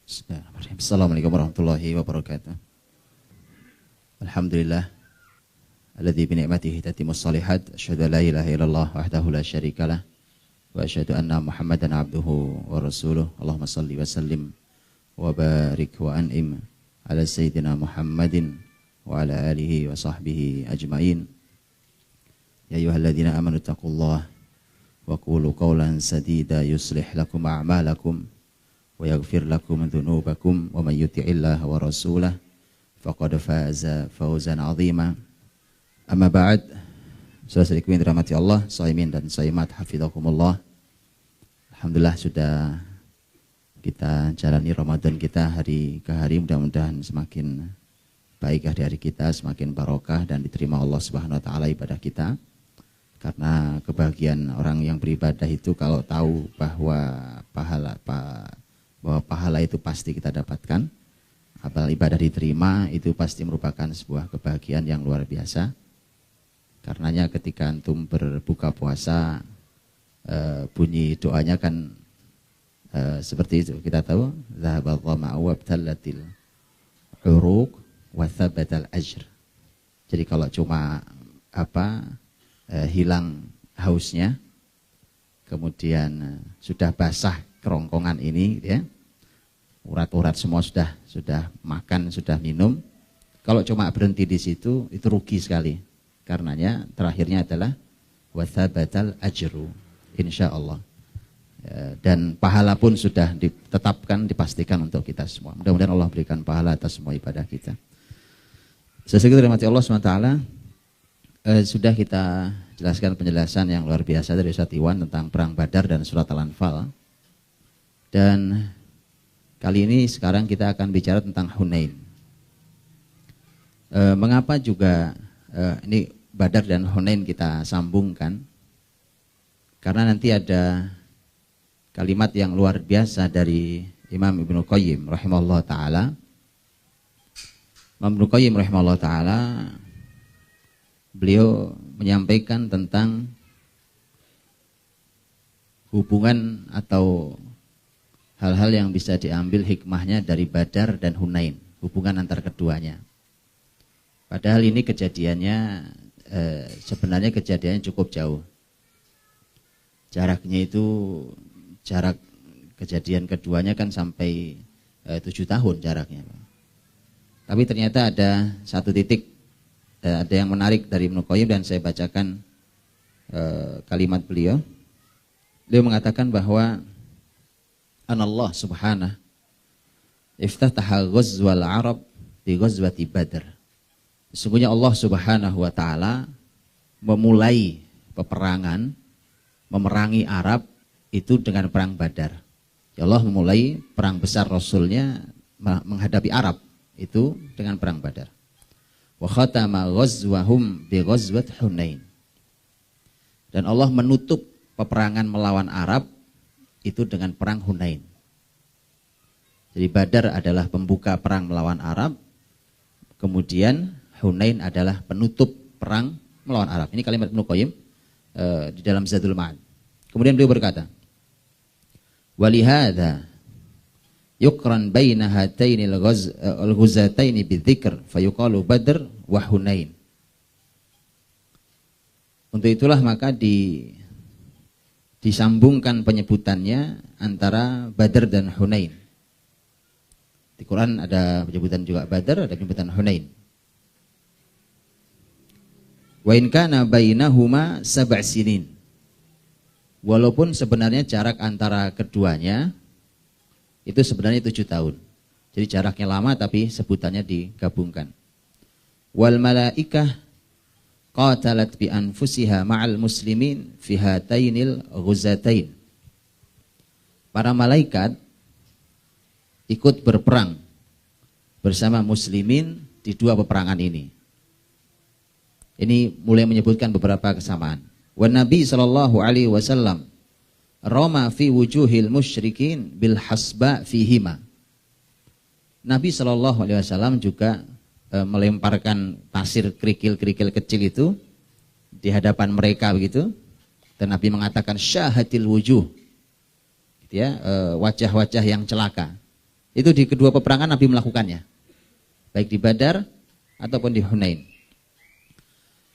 Bismillahirrahmanirrahim. Assalamualaikum warahmatullahi wabarakatuh. Alhamdulillah alladzi bi ni'matihi tatimmus shalihat. Asyhadu an la ilaha illallah wahdahu la syarikalah wa asyhadu anna Muhammadan abduhu wa rasuluh. Allahumma shalli wa sallim wa barik wa an'im ala sayyidina Muhammadin wa ala alihi wa sahbihi ajmain. Ya ayyuhalladzina amanu taqullaha wa qulu qawlan sadida yuslih lakum a'malakum wa yaghfir lakum dzunubakum wa may yuti'illaha wa rasulahu faqad faza fawzan 'azima. Amma ba'd. Saudara-saudariku yang dirahmati Allah, shaimin dan shaimat hafizakumullah. Alhamdulillah sudah kita jalani Ramadan kita hari ke hari, mudah-mudahan semakin baik hari-hari kita, semakin barokah dan diterima Allah Subhanahu wa taala ibadah kita. Karena kebahagiaan orang yang beribadah itu kalau tahu bahwa pahala itu pasti kita dapatkan, amal ibadah diterima, itu pasti merupakan sebuah kebahagiaan yang luar biasa. Karenanya ketika antum berbuka puasa, bunyi doanya kan seperti itu. Kita tahu zahabal dhama'u wabtallatil uruq wa thabatal ajr. Jadi kalau cuma hilang hausnya, kemudian sudah basah kerongkongan ini, ya, urat-urat semua sudah makan, sudah minum. Kalau cuma berhenti di situ, itu rugi sekali. Karenanya terakhirnya adalah wathabatal ajru, insyaallah. Dan pahala pun sudah ditetapkan, dipastikan untuk kita semua. Mudah-mudahan Allah berikan pahala atas semua ibadah kita. Sesuai dirahmati Allah SWT, sudah kita jelaskan penjelasan yang luar biasa dari Ustaz Iwan tentang perang Badar dan surat Al-Anfal. Dan kali ini sekarang kita akan bicara tentang Hunain. Mengapa juga ini Badar dan Hunain kita sambungkan? Karena nanti ada kalimat yang luar biasa dari Imam Ibnu Qayyim rahimahullah ta'ala. Imam Ibnu Qayyim rahimahullah ta'ala, beliau menyampaikan tentang hubungan atau hal-hal yang bisa diambil hikmahnya dari Badar dan Hunain, hubungan antar keduanya. Padahal ini kejadiannya sebenarnya kejadiannya cukup jauh. Jaraknya itu, jarak kejadian keduanya kan sampai 7 tahun jaraknya. Tapi ternyata ada satu titik, ada yang menarik dari Ibnu Qayyim, dan saya bacakan kalimat beliau. Beliau mengatakan bahwa Allah subhanahu iftataha ghazwal Arab bi ghazwati Badr. Sesungguhnya Allah subhanahu wa ta'ala memulai peperangan, memerangi Arab itu dengan perang Badar. Ya, Allah memulai perang besar Rasulnya menghadapi Arab itu dengan perang Badar. Wa khatama ghazwahum bi ghazwat Hunain. Dan Allah menutup peperangan melawan Arab itu dengan perang Hunain. Jadi Badar adalah pembuka perang melawan Arab, kemudian Hunain adalah penutup perang melawan Arab. Ini kalimat Ibnu Qayyim di dalam Zadul Ma'ad. Kemudian beliau berkata, walihada yukran baina hatainil ghuzataini bidzikr fayuqalu Badr wa Hunain. Untuk itulah maka disambungkan penyebutannya antara Badr dan Hunain. Di Quran ada penyebutan juga Badr, ada penyebutan Hunain. Wa in kana bainahuma 7 sinin. Walaupun sebenarnya jarak antara keduanya itu sebenarnya 7 tahun. Jadi jaraknya lama tapi sebutannya digabungkan. Wal malaikah qatalat bi anfusiha ma'al muslimin fi hatainil ghuzatain. Para malaikat ikut berperang bersama muslimin di 2 peperangan ini. Ini mulai menyebutkan beberapa kesamaan. Wa Nabi sallallahu alaihi wasallam rama fi wujuhil musyrikin bil hasba fihima. Nabi sallallahu alaihi wasallam juga melemparkan pasir kerikil-kerikil kecil itu di hadapan mereka begitu. Dan Nabi mengatakan syahatil wujuh. Gitu ya, wajah-wajah yang celaka. Itu di kedua peperangan Nabi melakukannya, baik di Badar ataupun di Hunain.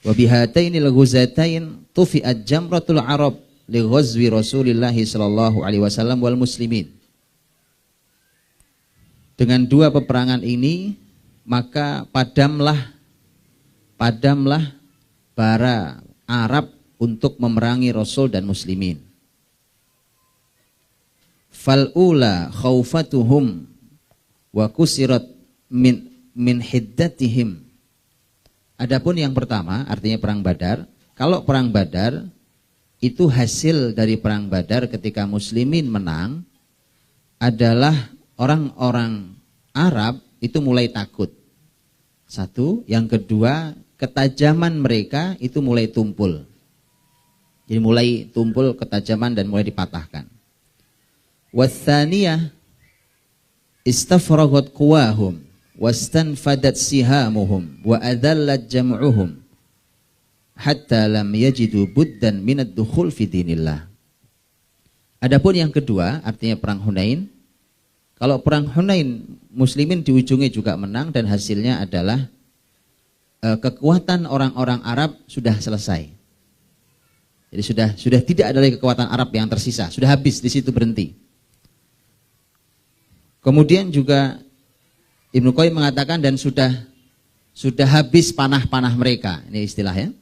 Wa bihatainil ghuzatain tufi'at jamratul Arab li ghazwi Rasulillah sallallahu alaihi wasallam wal muslimin. Dengan dua peperangan ini maka padamlah bara Arab untuk memerangi Rasul dan muslimin. Fal'ula khaufatuhum wa kusirat min hiddatihim. Adapun yang pertama, artinya perang Badar. Kalau perang Badar itu hasil dari perang Badar ketika muslimin menang adalah orang-orang Arab itu mulai takut. Satu, yang kedua, ketajaman mereka itu mulai tumpul. Jadi mulai tumpul ketajaman dan mulai dipatahkan. Watsaniyah istafragat quwahum wastanfadat sihamuhum wa adallat jam'uhum hatta lam yajidu buddan minad dukhul fi dinillah. Adapun yang kedua, artinya perang Hunain. Kalau perang Hunain muslimin di ujungnya juga menang dan hasilnya adalah kekuatan orang-orang Arab sudah selesai. Jadi sudah tidak ada lagi kekuatan Arab yang tersisa, sudah habis, di situ berhenti. Kemudian juga Ibnu Qayyim mengatakan dan sudah habis panah-panah mereka, ini istilahnya.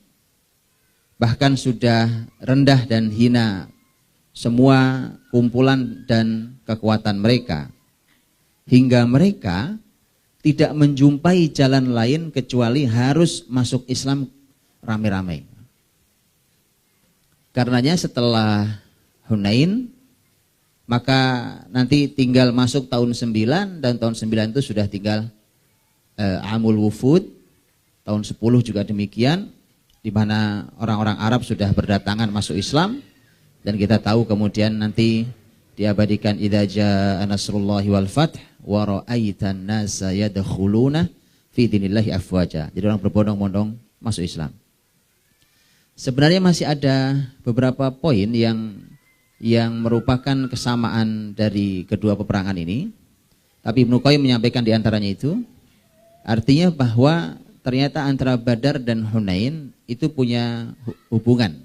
Bahkan sudah rendah dan hina semua kumpulan dan kekuatan mereka, hingga mereka tidak menjumpai jalan lain kecuali harus masuk Islam rame-rame. Karenanya setelah Hunain, maka nanti tinggal masuk tahun 9, dan tahun 9 itu sudah tinggal Amul Wufud, tahun 10 juga demikian, di mana orang-orang Arab sudah berdatangan masuk Islam, dan kita tahu kemudian nanti diabadikan idza jaa nasrullahi wal fath wa ra'aitan nasa yadkhuluna fi dinillahi afwaja. Jadi orang berbondong-bondong masuk Islam. Sebenarnya masih ada beberapa poin yang merupakan kesamaan dari kedua peperangan ini, tapi Ibnu Qayyim menyampaikan di antaranya itu, artinya bahwa ternyata antara Badar dan Hunain itu punya hubungan,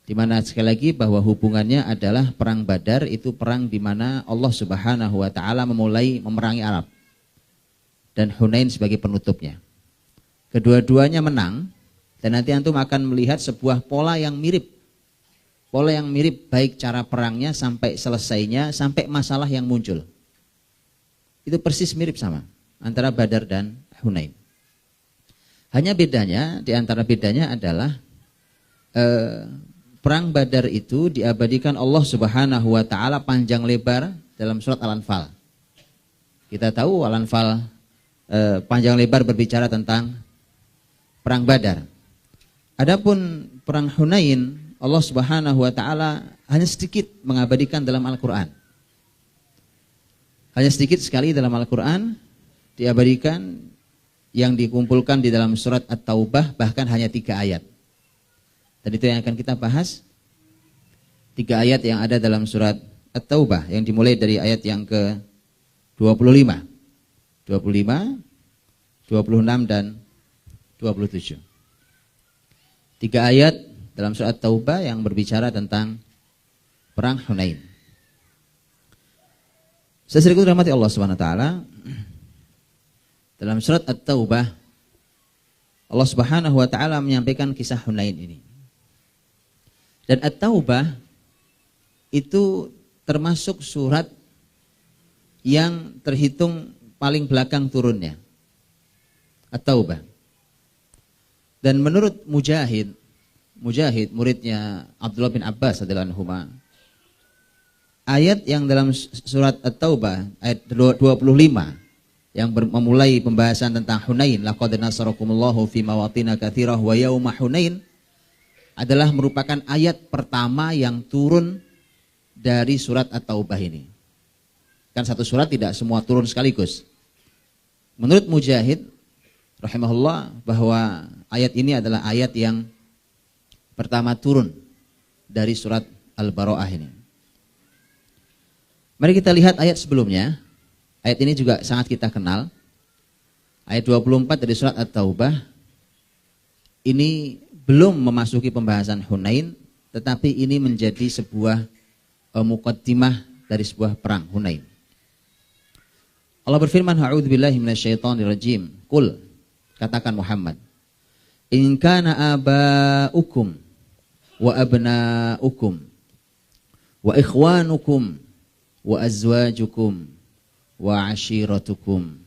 di mana sekali lagi bahwa hubungannya adalah perang Badar itu perang di mana Allah Subhanahu wa taala memulai memerangi Arab, dan Hunain sebagai penutupnya. Kedua-duanya menang, dan nanti antum akan melihat sebuah pola yang mirip baik cara perangnya sampai selesainya, sampai masalah yang muncul. Itu persis mirip sama antara Badar dan Hunain. Hanya bedanya, di antara bedanya adalah perang Badar itu diabadikan Allah Subhanahu wa taala panjang lebar dalam surat Al-Anfal. Kita tahu Al-Anfal panjang lebar berbicara tentang perang Badar. Adapun perang Hunain, Allah Subhanahu wa taala hanya sedikit mengabadikan dalam Al-Qur'an. Hanya sedikit sekali dalam Al-Qur'an diabadikan, yang dikumpulkan di dalam surat At-Taubah bahkan hanya 3 ayat. Dan itu yang akan kita bahas. 3 ayat yang ada dalam surat At-Taubah yang dimulai dari ayat yang ke-25, 25, 26 dan 27. 3 ayat dalam surat Taubah yang berbicara tentang perang Hunain. Sesuai rahmati Allah Subhanahu wa taala, dalam surat At-Taubah Allah Subhanahu wa taala menyampaikan kisah Hunain ini. Dan At-Taubah itu termasuk surat yang terhitung paling belakang turunnya. At-Taubah. Dan menurut Mujahid muridnya Abdullah bin Abbas radhiyallahu anhu, ayat yang dalam surat At-Taubah ayat 25 yang memulai pembahasan tentang Hunain, laqad nasarakumullahu fi mawatin katsirah wa yauma Hunain, adalah merupakan ayat pertama yang turun dari surat At-Taubah ini. Kan satu surat tidak semua turun sekaligus. Menurut Mujahid rahimahullah bahwa ayat ini adalah ayat yang pertama turun dari surat Al-Bara'ah ini. Mari kita lihat ayat sebelumnya. Ayat ini juga sangat kita kenal. Ayat 24 dari surat At-Taubah ini belum memasuki pembahasan Hunain, tetapi ini menjadi sebuah muqaddimah dari sebuah perang Hunain. Allah berfirman, a'udzubillahi minasyaitonirrajim. Qul, katakan Muhammad, in kana aba'ukum wa abna'ukum wa ikhwanukum wa azwajukum wa ashiratukum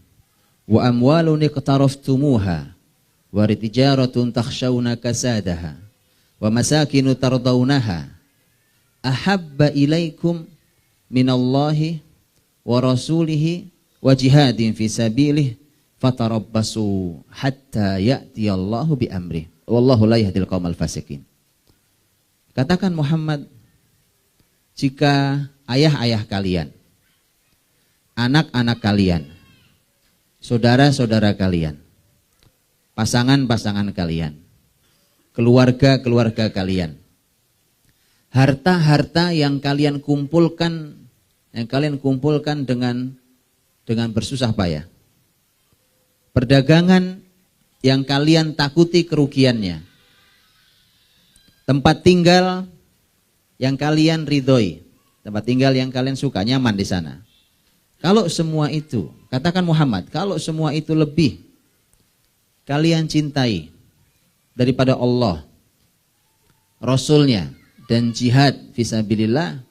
wa amwalun iqtaraftumuha wa tijaratun takhshawna kasadaha wa masakinu tardawnaha ahabba ilaikum minallahi wa rasulihi wa jihadin fi sabilih fatarabbasu hatta ya'tiyallahu bi amrih wallahu la yahdil qaumal fasiqin. Katakan Muhammad, jika ayah-ayah kalian, anak-anak kalian, saudara-saudara kalian, pasangan-pasangan kalian, keluarga-keluarga kalian, harta-harta yang kalian kumpulkan dengan bersusah payah, perdagangan yang kalian takuti kerugiannya, tempat tinggal yang kalian ridhoi, tempat tinggal yang kalian suka, nyaman di sana. Kalau semua itu, katakan Muhammad, kalau semua itu lebih kalian cintai daripada Allah, Rasulnya, dan jihad fisabilillah,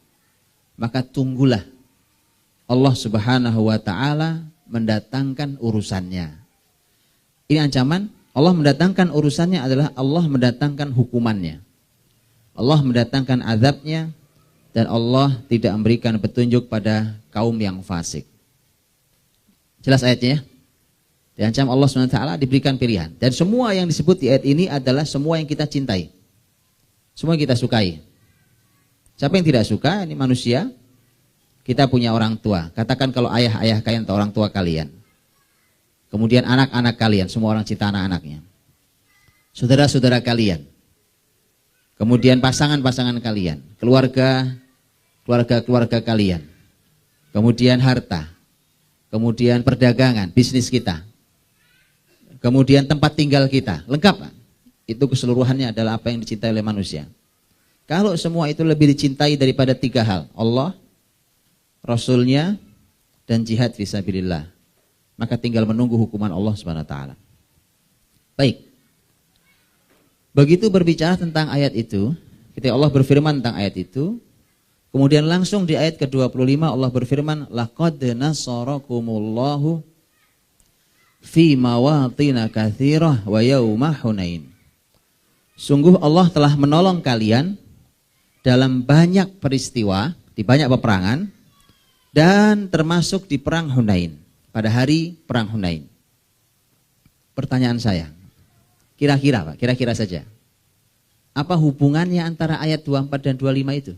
maka tunggulah Allah Subhanahu wa ta'ala mendatangkan urusannya. Ini ancaman. Allah mendatangkan urusannya adalah Allah mendatangkan hukumannya, Allah mendatangkan azabnya, dan Allah tidak memberikan petunjuk pada kaum yang fasik. Jelas ayatnya ya? Diancam Allah SWT, diberikan pilihan. Dan semua yang disebut di ayat ini adalah semua yang kita cintai, semua yang kita sukai. Siapa yang tidak suka? Ini manusia. Kita punya orang tua. Katakan kalau ayah-ayah kalian atau orang tua kalian, kemudian anak-anak kalian, semua orang cinta anak-anaknya, saudara-saudara kalian, kemudian pasangan-pasangan kalian, keluarga kalian, kemudian harta, kemudian perdagangan, bisnis kita, kemudian tempat tinggal kita, lengkap. Itu keseluruhannya adalah apa yang dicintai oleh manusia. Kalau semua itu lebih dicintai daripada tiga hal, Allah, Rasulnya, dan jihad fisabilillah, maka tinggal menunggu hukuman Allah Subhanahu wa ta'ala. Baik. Begitu berbicara tentang ayat itu, ketika Allah berfirman tentang ayat itu, kemudian langsung di ayat ke-25 Allah berfirman, laqad nasarakumullahu fi mawatina katsirah wa yauma Hunain. Sungguh Allah telah menolong kalian dalam banyak peristiwa, di banyak peperangan, dan termasuk di perang Hunain, pada hari perang Hunain. Pertanyaan saya, kira-kira Pak, kira-kira saja, apa hubungannya antara ayat 24 dan 25 itu?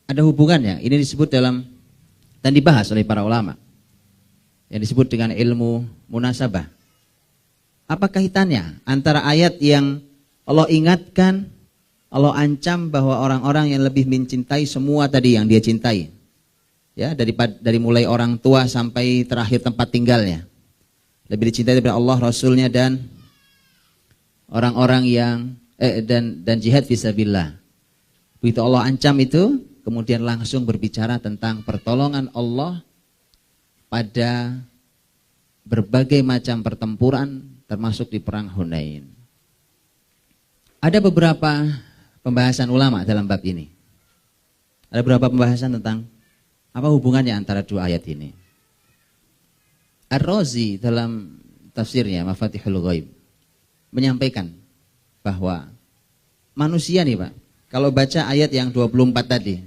Ada hubungannya, ini disebut dalam, dan dibahas oleh para ulama, yang disebut dengan ilmu munasabah. Apa kaitannya antara ayat yang Allah ingatkan, Allah ancam bahwa orang-orang yang lebih mencintai semua tadi yang dia cintai, ya, dari mulai orang tua sampai terakhir tempat tinggalnya, lebih dicintai daripada Allah, Rasulnya, dan orang-orang yang dan jihad fisabilillah. Begitu Allah ancam itu, kemudian langsung berbicara tentang pertolongan Allah pada berbagai macam pertempuran, termasuk di perang Hunain. Ada beberapa pembahasan ulama dalam bab ini. Ada beberapa pembahasan tentang apa hubungannya antara dua ayat ini. Ar-Razi dalam tafsirnya Mafatihul Ghaib menyampaikan bahwa manusia nih Pak, kalau baca ayat yang 24 tadi,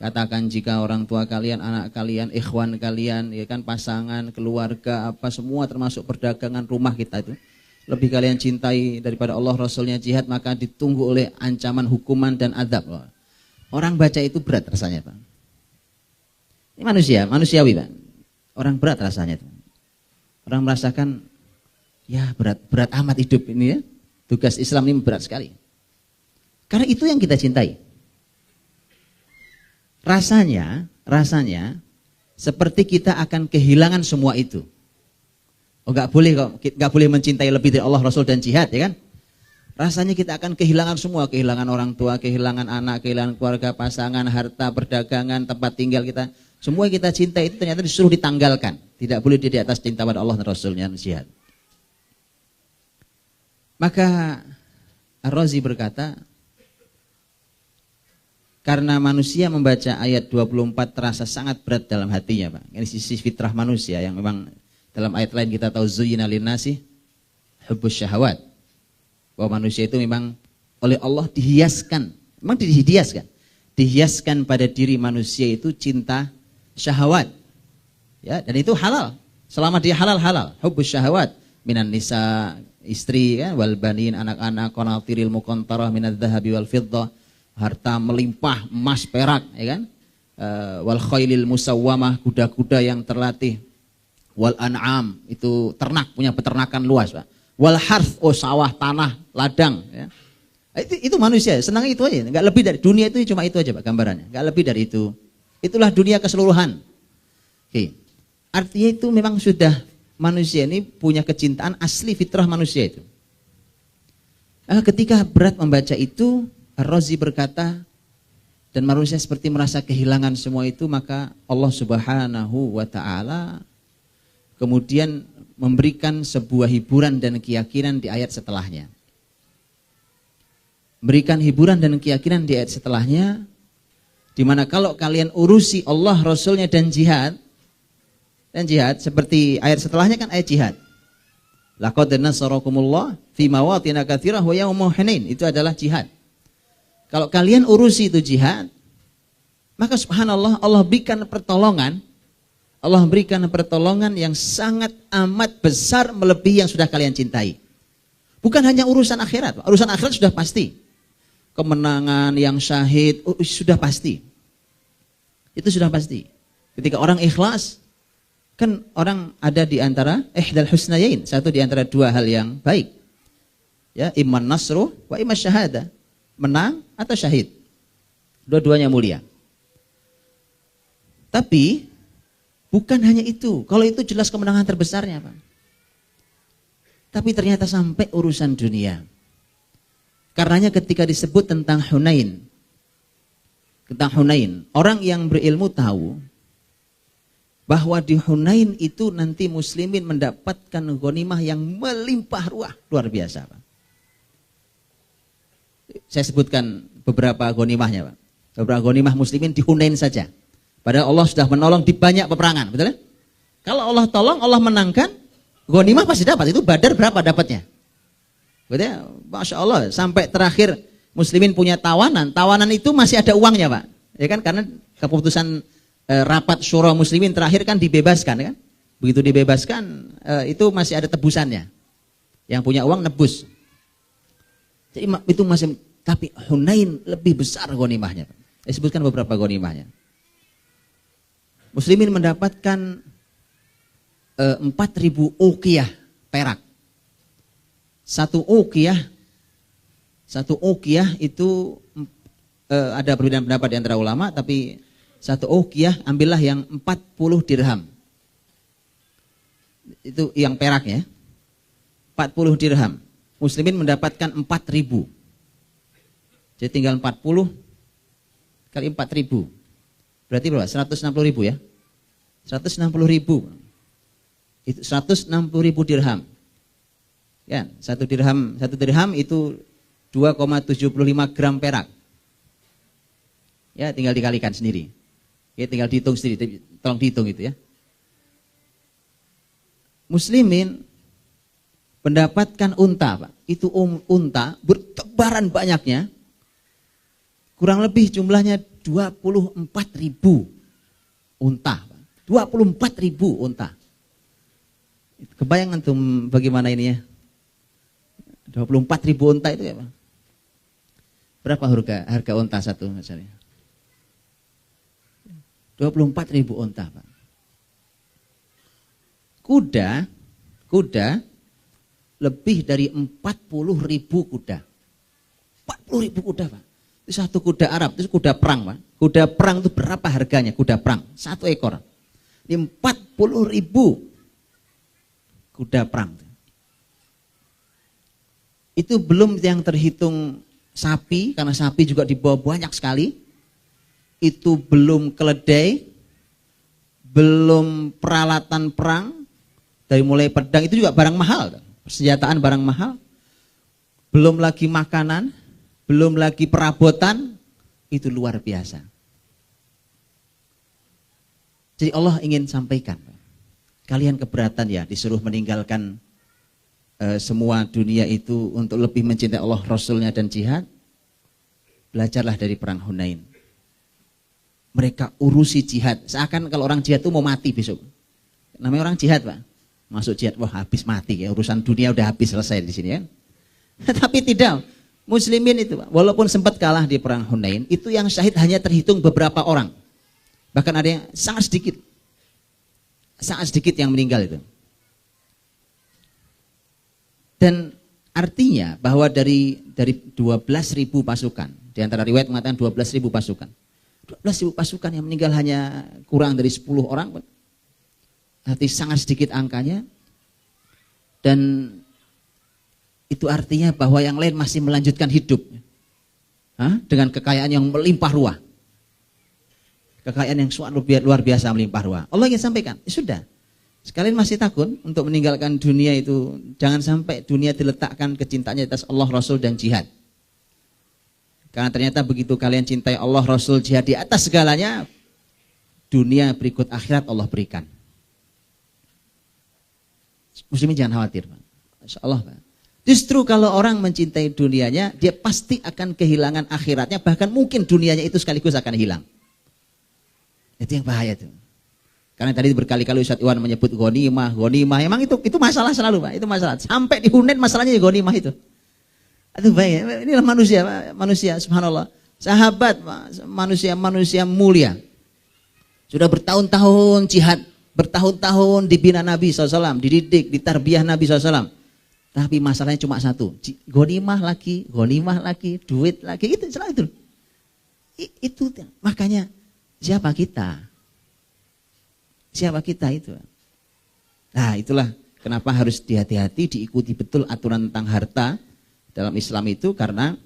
katakan jika orang tua kalian, anak kalian, ikhwan kalian, ya kan, pasangan, keluarga, apa semua termasuk perdagangan rumah kita itu, lebih kalian cintai daripada Allah, Rasulnya, jihad, maka ditunggu oleh ancaman, hukuman, dan adab. Orang baca itu berat rasanya Pak. Ini manusiawi Pak. Orang berat rasanya itu. Orang merasakan, ya berat amat hidup ini ya. Tugas Islam ini berat sekali. Karena itu yang kita cintai. rasanya seperti kita akan kehilangan semua itu. Oh, nggak boleh mencintai lebih dari Allah, Rasul dan jihad, ya kan? Rasanya kita akan kehilangan semua, kehilangan orang tua, kehilangan anak, kehilangan keluarga, pasangan, harta, perdagangan, tempat tinggal kita. Semua yang kita cintai itu ternyata disuruh ditanggalkan. Tidak boleh di atas cinta pada Allah dan Rasulnya, jihad. Maka Ar-Razi berkata, karena manusia membaca ayat 24 terasa sangat berat dalam hatinya, Pak. Ini sisi fitrah manusia yang memang dalam ayat lain kita tahu zuyyina linnasi hubbus syahawat. Bahwa manusia itu memang oleh Allah dihiaskan. Memang dihiaskan pada diri manusia itu cinta syahwat. Ya, dan itu halal. Selama dia halal. Hubbus syahawat minan nisa, istri, ya, wal banin, anak-anak, qanatiril muqantarah minadz dzahabi wal fiddah. Harta melimpah, emas, perak, ya kan? Wal khailil musawwamah, kuda-kuda yang terlatih. Wal an'am, itu ternak, punya peternakan luas, Pak. Wal harth, sawah, tanah, ladang, ya. Itu manusia, senang itu aja, enggak lebih dari dunia itu cuma itu aja, Pak, gambarannya. Enggak lebih dari itu. Itulah dunia keseluruhan. Oke. Artinya itu memang sudah manusia ini punya kecintaan asli fitrah manusia itu. Ketika berat membaca itu, Ar-Razi berkata, dan manusia seperti merasa kehilangan semua itu, maka Allah Subhanahu wa ta'ala kemudian memberikan sebuah hiburan dan keyakinan di ayat setelahnya. Berikan hiburan dan keyakinan di ayat setelahnya, di mana kalau kalian urusi Allah, Rasulnya dan jihad, seperti ayat setelahnya kan ayat jihad. Laqad nasarakumullah fi mawatin katsirah wa yaumul Hunain, itu adalah jihad. Kalau kalian urusi itu jihad, maka subhanallah Allah berikan pertolongan. Allah berikan pertolongan yang sangat amat besar melebihi yang sudah kalian cintai. Bukan hanya urusan akhirat. Urusan akhirat sudah pasti. Kemenangan yang syahid sudah pasti. Itu sudah pasti. Ketika orang ikhlas, kan orang ada di antara ihdal husnayain, satu di antara dua hal yang baik. Ya, imman nasru wa imman syahada. Menang atau syahid. Dua-duanya mulia. Tapi bukan hanya itu. Kalau itu jelas kemenangan terbesarnya, Pak. Tapi ternyata sampai urusan dunia. Karenanya ketika disebut tentang Hunain, orang yang berilmu tahu bahwa di Hunain itu nanti muslimin mendapatkan ghanimah yang melimpah ruah, luar biasa, Pak. Saya sebutkan beberapa ghanimahnya, Pak. Beberapa ghanimah muslimin di Hunain saja. Padahal Allah sudah menolong di banyak peperangan, betul ya? Kalau Allah tolong, Allah menangkan, ghanimah pasti dapat. Itu Badar berapa dapatnya? Betul ya? Masya Allah, sampai terakhir muslimin punya tawanan. Tawanan itu masih ada uangnya, Pak. Ya kan? Karena keputusan rapat syura muslimin terakhir kan dibebaskan, kan? Begitu dibebaskan, itu masih ada tebusannya. Yang punya uang nebus. Jadi itu masih, tapi Hunain lebih besar ghanimahnya. Saya sebutkan beberapa ghanimahnya. Muslimin mendapatkan 4.000 uqiyah perak. Satu uqiyah itu ada perbedaan pendapat di antara ulama, tapi satu uqiyah ambillah yang 40 dirham. Itu yang peraknya. 40 dirham. Muslimin mendapatkan 4.000. Jadi tinggal 40 kali 4.000. Berarti berapa? 160.000 ya? 160.000. Itu 160.000 dirham. Ya, satu dirham itu 2,75 gram perak. Ya, tinggal dikalikan sendiri. Ya, tinggal dihitung sendiri. Tolong dihitung itu ya. Muslimin mendapatkan unta, Pak. Itu unta bertebaran banyaknya. Kurang lebih jumlahnya 24.000 unta, Pak. 24.000 unta. Kebayang antum bagaimana ini ya? 24.000 unta itu ya, Pak. Berapa harga unta satu misalnya? 24.000 unta, Pak. Kuda lebih dari 40.000 kuda. 40.000 kuda, Pak. Itu satu kuda Arab, itu kuda perang, Pak. Kuda perang itu berapa harganya? Kuda perang, 1 ekor. Ini 40.000 kuda perang. Itu belum yang terhitung sapi, karena sapi juga dibawa banyak sekali. Itu belum keledai, belum peralatan perang, dari mulai pedang itu juga barang mahal. Persenjataan barang mahal. Belum lagi makanan, belum lagi perabotan, itu luar biasa. Jadi Allah ingin sampaikan, kalian keberatan ya disuruh meninggalkan semua dunia itu untuk lebih mencintai Allah, Rasulnya dan jihad? Belajarlah dari perang Hunain. Mereka urusi jihad, seakan kalau orang jihad itu mau mati besok. Namanya orang jihad Pak, masuk jihad, wah habis mati ya, urusan dunia udah habis selesai di sini ya. Tapi tidak, muslimin itu walaupun sempat kalah di perang Hunain, itu yang syahid hanya terhitung beberapa orang. Bahkan ada yang sangat sedikit yang meninggal itu. Dan artinya bahwa dari 12.000 pasukan, di antara riwayat mengatakan 12.000 pasukan. 12.000 pasukan yang meninggal hanya kurang dari 10 orang. Arti sangat sedikit angkanya. Dan itu artinya bahwa yang lain masih melanjutkan hidup. Dengan kekayaan yang melimpah ruah. Kekayaan yang luar biasa melimpah ruah. Allah ingin sampaikan, sudah. Sekalian masih takut untuk meninggalkan dunia itu. Jangan sampai dunia diletakkan kecintaannya atas Allah, Rasul dan jihad. Karena ternyata begitu kalian cintai Allah, Rasul, jihad di atas segalanya, dunia berikut akhirat Allah berikan. Muslimin jangan khawatir, Pak. Insya Allah, Pak. Justru kalau orang mencintai dunianya, dia pasti akan kehilangan akhiratnya, bahkan mungkin dunianya itu sekaligus akan hilang. Itu yang bahaya tuh. Karena tadi berkali-kali Ustaz Iwan menyebut ghanimah. Emang itu masalah selalu Pak, itu masalah. Sampai di Hunain masalahnya ghanimah itu. Aduh baik, inilah manusia subhanallah. Sahabat, manusia mulia. Sudah bertahun-tahun jihad, bertahun-tahun dibina Nabi SAW, dididik, ditarbiyah Nabi SAW. Tapi masalahnya cuma satu, ghanimah lagi, duit lagi, itu salah itu. Itu makanya siapa kita? Siapa kita itu? Nah, itulah kenapa harus hati-hati, diikuti betul aturan tentang harta dalam Islam itu, karena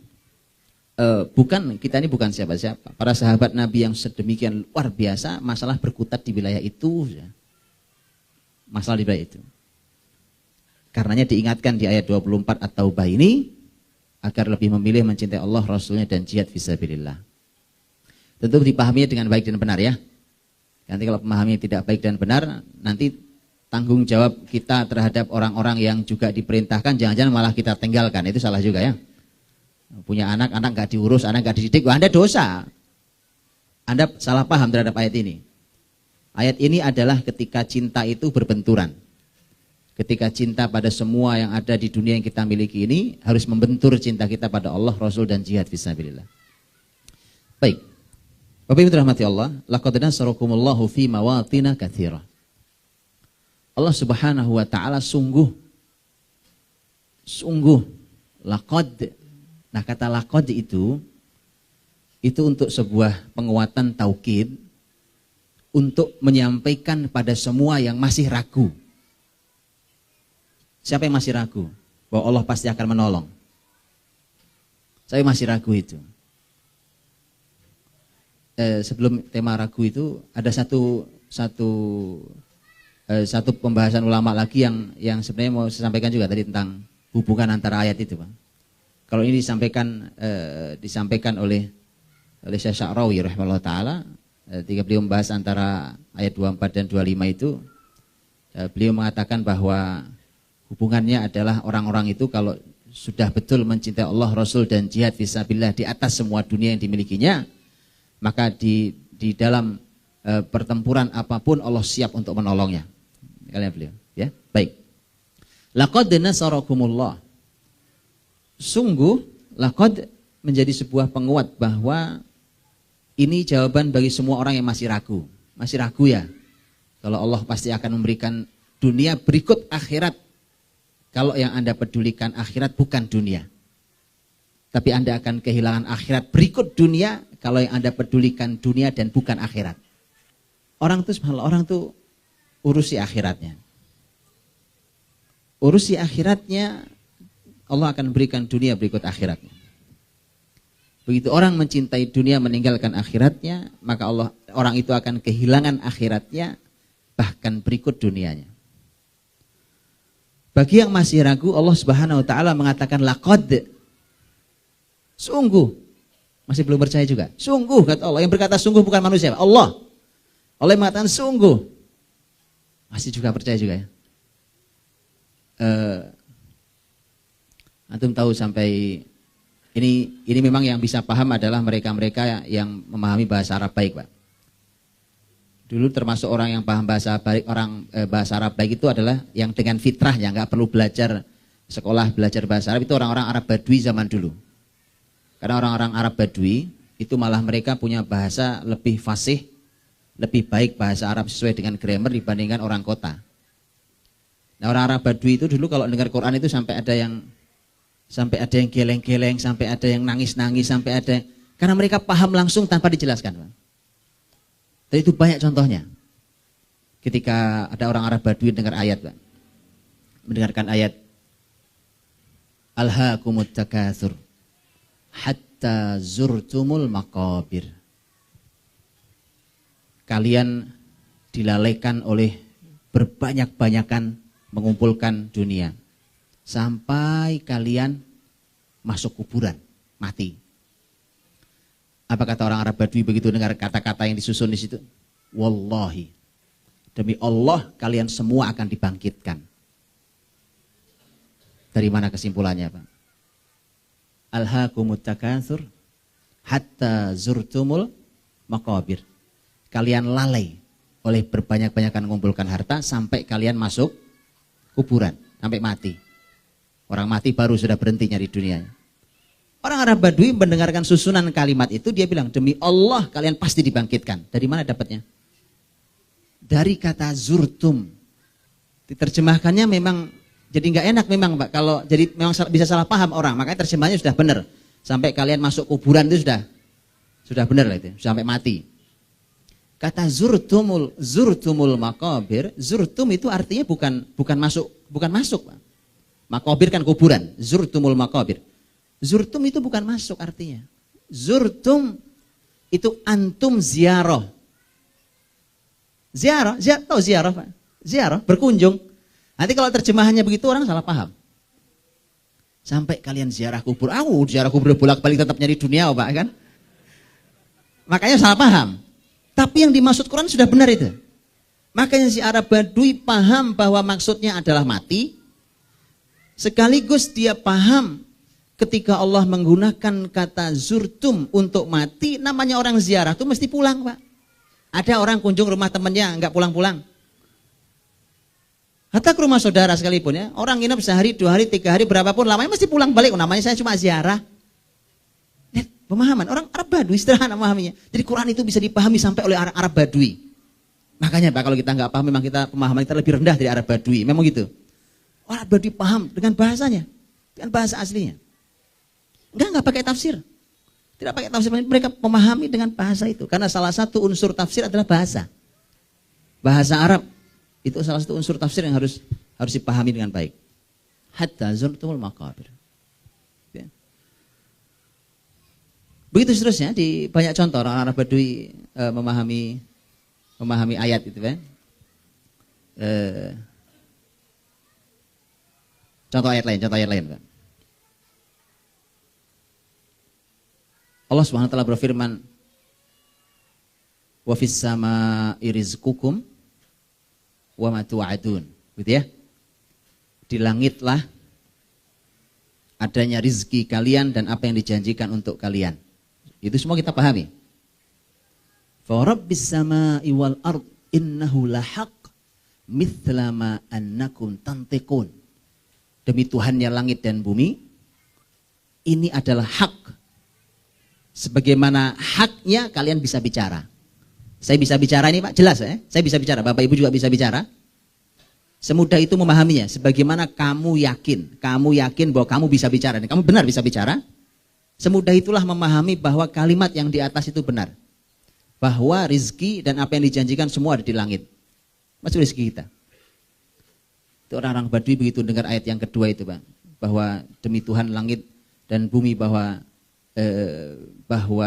kita ini bukan siapa-siapa. Para sahabat Nabi yang sedemikian luar biasa, masalah berkutat di wilayah itu. Masalah di wilayah itu. Karenanya diingatkan di ayat 24 At-Taubah ini, agar lebih memilih mencintai Allah, Rasulnya dan jihad fisabilillah. Tentu dipahaminya dengan baik dan benar ya. Nanti kalau pemahamannya tidak baik dan benar, nanti tanggung jawab kita terhadap orang-orang yang juga diperintahkan, jangan-jangan malah kita tinggalkan, itu salah juga ya. Punya anak gak diurus, anak gak dididik, wah Anda dosa. Anda salah paham terhadap ayat ini. Ayat ini adalah ketika cinta itu berbenturan. Ketika cinta pada semua yang ada di dunia yang kita miliki ini, harus membentur cinta kita pada Allah, Rasul dan jihad fisabilillah. Baik. Bapak Ibu dirahmati Allah, laqad nasarakumullahu fi mawatina katsirah. Allah Subhanahu wa taala sungguh laqad. Nah, kata laqad itu untuk sebuah penguatan taukid untuk menyampaikan pada semua yang masih ragu. Siapa yang masih ragu bahwa Allah pasti akan menolong? Saya masih ragu itu. Sebelum tema ragu itu ada satu pembahasan ulama lagi yang sebenarnya mau saya sampaikan juga tadi tentang hubungan antara ayat itu, Pak. Kalau ini disampaikan oleh Syekh Sya'rawi rahimahullah taala, ketika beliau membahas antara ayat 24 dan 25 itu, beliau mengatakan bahwa hubungannya adalah orang-orang itu kalau sudah betul mencintai Allah, Rasul dan jihad fisabilillah di atas semua dunia yang dimilikinya, maka di dalam pertempuran apapun Allah siap untuk menolongnya. Kalian beliau, ya. Baik. Laqad nasarakumullah. Sungguh laqad menjadi sebuah penguat bahwa ini jawaban bagi semua orang yang masih ragu. Masih ragu ya. Kalau Allah pasti akan memberikan dunia berikut akhirat. Kalau yang Anda pedulikan akhirat bukan dunia. Tapi Anda akan kehilangan akhirat berikut dunia kalau yang Anda pedulikan dunia dan bukan akhirat. Orang tuh subhanallah, orang tuh urusi akhiratnya. Urusi akhiratnya, Allah akan berikan dunia berikut akhiratnya. Begitu orang mencintai dunia meninggalkan akhiratnya, maka orang itu akan kehilangan akhiratnya bahkan berikut dunianya. Bagi yang masih ragu, Allah Subhanahu wa taala mengatakan laqad, sungguh. Masih belum percaya juga. Sungguh kata Allah. Yang berkata sungguh bukan manusia, Allah. Allah yang mengatakan sungguh. Masih juga percaya juga ya. Antum tahu sampai ini memang yang bisa paham adalah mereka-mereka yang memahami bahasa Arab baik, Pak. Dulu termasuk orang yang paham bahasa baik, bahasa Arab baik itu adalah yang dengan fitrahnya, nggak perlu belajar sekolah belajar bahasa Arab, itu orang-orang Arab Badui zaman dulu. Karena orang-orang Arab Badui itu malah mereka punya bahasa lebih fasih, lebih baik bahasa Arab sesuai dengan grammar dibandingkan orang kota. Nah, orang Arab Badui itu dulu kalau dengar Quran itu sampai ada yang geleng-geleng, sampai ada yang nangis-nangis, sampai ada karena mereka paham langsung tanpa dijelaskan. Dan itu banyak contohnya. Ketika ada orang Arab Badui dengar ayat, Pak. Mendengarkan ayat Alhaakumut takatsur hatta zurtumul maqabir. Kalian dilalaikan oleh berbanyak-banyakan mengumpulkan dunia sampai kalian masuk kuburan, mati. Apa kata orang Arab Badui begitu dengar kata-kata yang disusun di situ? Wallahi, demi Allah kalian semua akan dibangkitkan. Dari mana kesimpulannya, Pak? Alhaakumut takatsur hatta zurtumul maqabir. Kalian lalai oleh berbanyak-banyakan mengumpulkan harta sampai kalian masuk kuburan, sampai mati. Orang mati baru sudah berhenti nyari dunianya. Orang Arab Badui mendengarkan susunan kalimat itu, dia bilang, demi Allah kalian pasti dibangkitkan. Dari mana dapatnya? Dari kata zurtum. Diterjemahkannya memang jadi nggak enak memang, Pak. Kalau jadi memang bisa salah paham orang, makanya terjemahannya sudah benar. Sampai kalian masuk kuburan itu sudah benar lah itu, sampai mati. Kata zurtumul maqabir, zurtum itu artinya bukan masuk, Pak. Maqabir kan kuburan, zurtumul maqabir. Zurtum itu bukan masuk artinya. Zurtum itu antum ziarah. Tahu ziarah, Pak? Ziarah, berkunjung. Nanti kalau terjemahannya begitu orang salah paham. Sampai kalian ziarah kubur. Ziarah kubur bolak-balik tetap nyari dunia, Pak, kan? Makanya salah paham. Tapi yang dimaksud Quran sudah benar itu. Makanya si Arab Badui paham bahwa maksudnya adalah mati. Sekaligus dia paham ketika Allah menggunakan kata zurtum untuk mati, namanya orang ziarah itu mesti pulang, Pak. Ada orang kunjung rumah temannya nggak pulang-pulang. Hatta ke rumah saudara sekalipun ya, orang nginep sehari, 2 hari, 3 hari, berapapun lamanya mesti pulang balik. Namanya saya cuma ziarah. Lihat pemahaman orang Arab Badui sederhana memahaminya. Jadi Quran itu bisa dipahami sampai oleh orang Arab Badui. Makanya, Pak, kalau kita nggak paham, memang pemahaman kita lebih rendah dari Arab Badui. Memang gitu. Orang Arab Badui paham dengan bahasanya, dengan bahasa aslinya. Enggak pakai tafsir. Tidak pakai tafsir, mereka memahami dengan bahasa itu. Karena salah satu unsur tafsir adalah bahasa. Bahasa Arab itu salah satu unsur tafsir yang harus dipahami dengan baik. Hatta zurtumul maqabir. Ya. Begitu seterusnya di banyak contoh orang Arab Badui memahami ayat itu, kan. Contoh ayat lain, Pak. Allah Subhanahu wa taala berfirman, "Wa fis samaa'i rizqukum wa ma tu'adun." Gitu ya. Di langitlah adanya rizki kalian dan apa yang dijanjikan untuk kalian. Itu semua kita pahami. Fa rabbis samaa'i wal ard innahu lahaq mithla ma annakum tantiqun. Demi Tuhannya langit dan bumi, ini adalah hak. Sebagaimana haknya kalian bisa bicara. Saya bisa bicara ini, Pak, jelas ya? Saya bisa bicara, Bapak Ibu juga bisa bicara. Semudah itu memahaminya. Sebagaimana kamu yakin bahwa kamu bisa bicara, dan kamu benar bisa bicara. Semudah itulah memahami bahwa kalimat yang di atas itu benar. Bahwa rizki dan apa yang dijanjikan semua ada di langit. Masuk rizki kita. Itu orang-orang Badui begitu dengar ayat yang kedua itu, Pak. Bahwa demi Tuhan langit dan bumi bahwa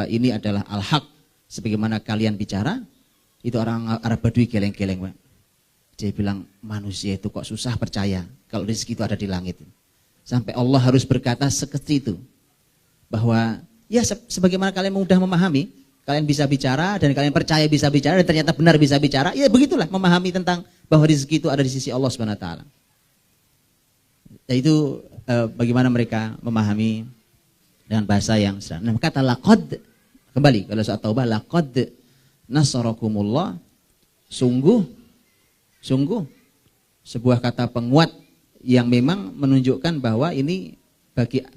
ini adalah al-haq. Sebagaimana kalian bicara, itu orang Arab Badui geleng-geleng, Pak. Dia bilang, manusia itu kok susah percaya kalau rezeki itu ada di langit. Sampai Allah harus berkata seperti itu. Bahwa ya sebagaimana kalian mudah memahami, kalian bisa bicara dan kalian percaya bisa bicara dan ternyata benar bisa bicara, ya begitulah memahami tentang bahwa rezeki itu ada di sisi Allah Subhanahu wa taala. Itu bagaimana mereka memahami dengan bahasa yang sederhana. Nah, kata laqad, kembali kalau soal taubah, laqad nasarakumullah, sungguh sebuah kata penguat yang memang menunjukkan bahwa ini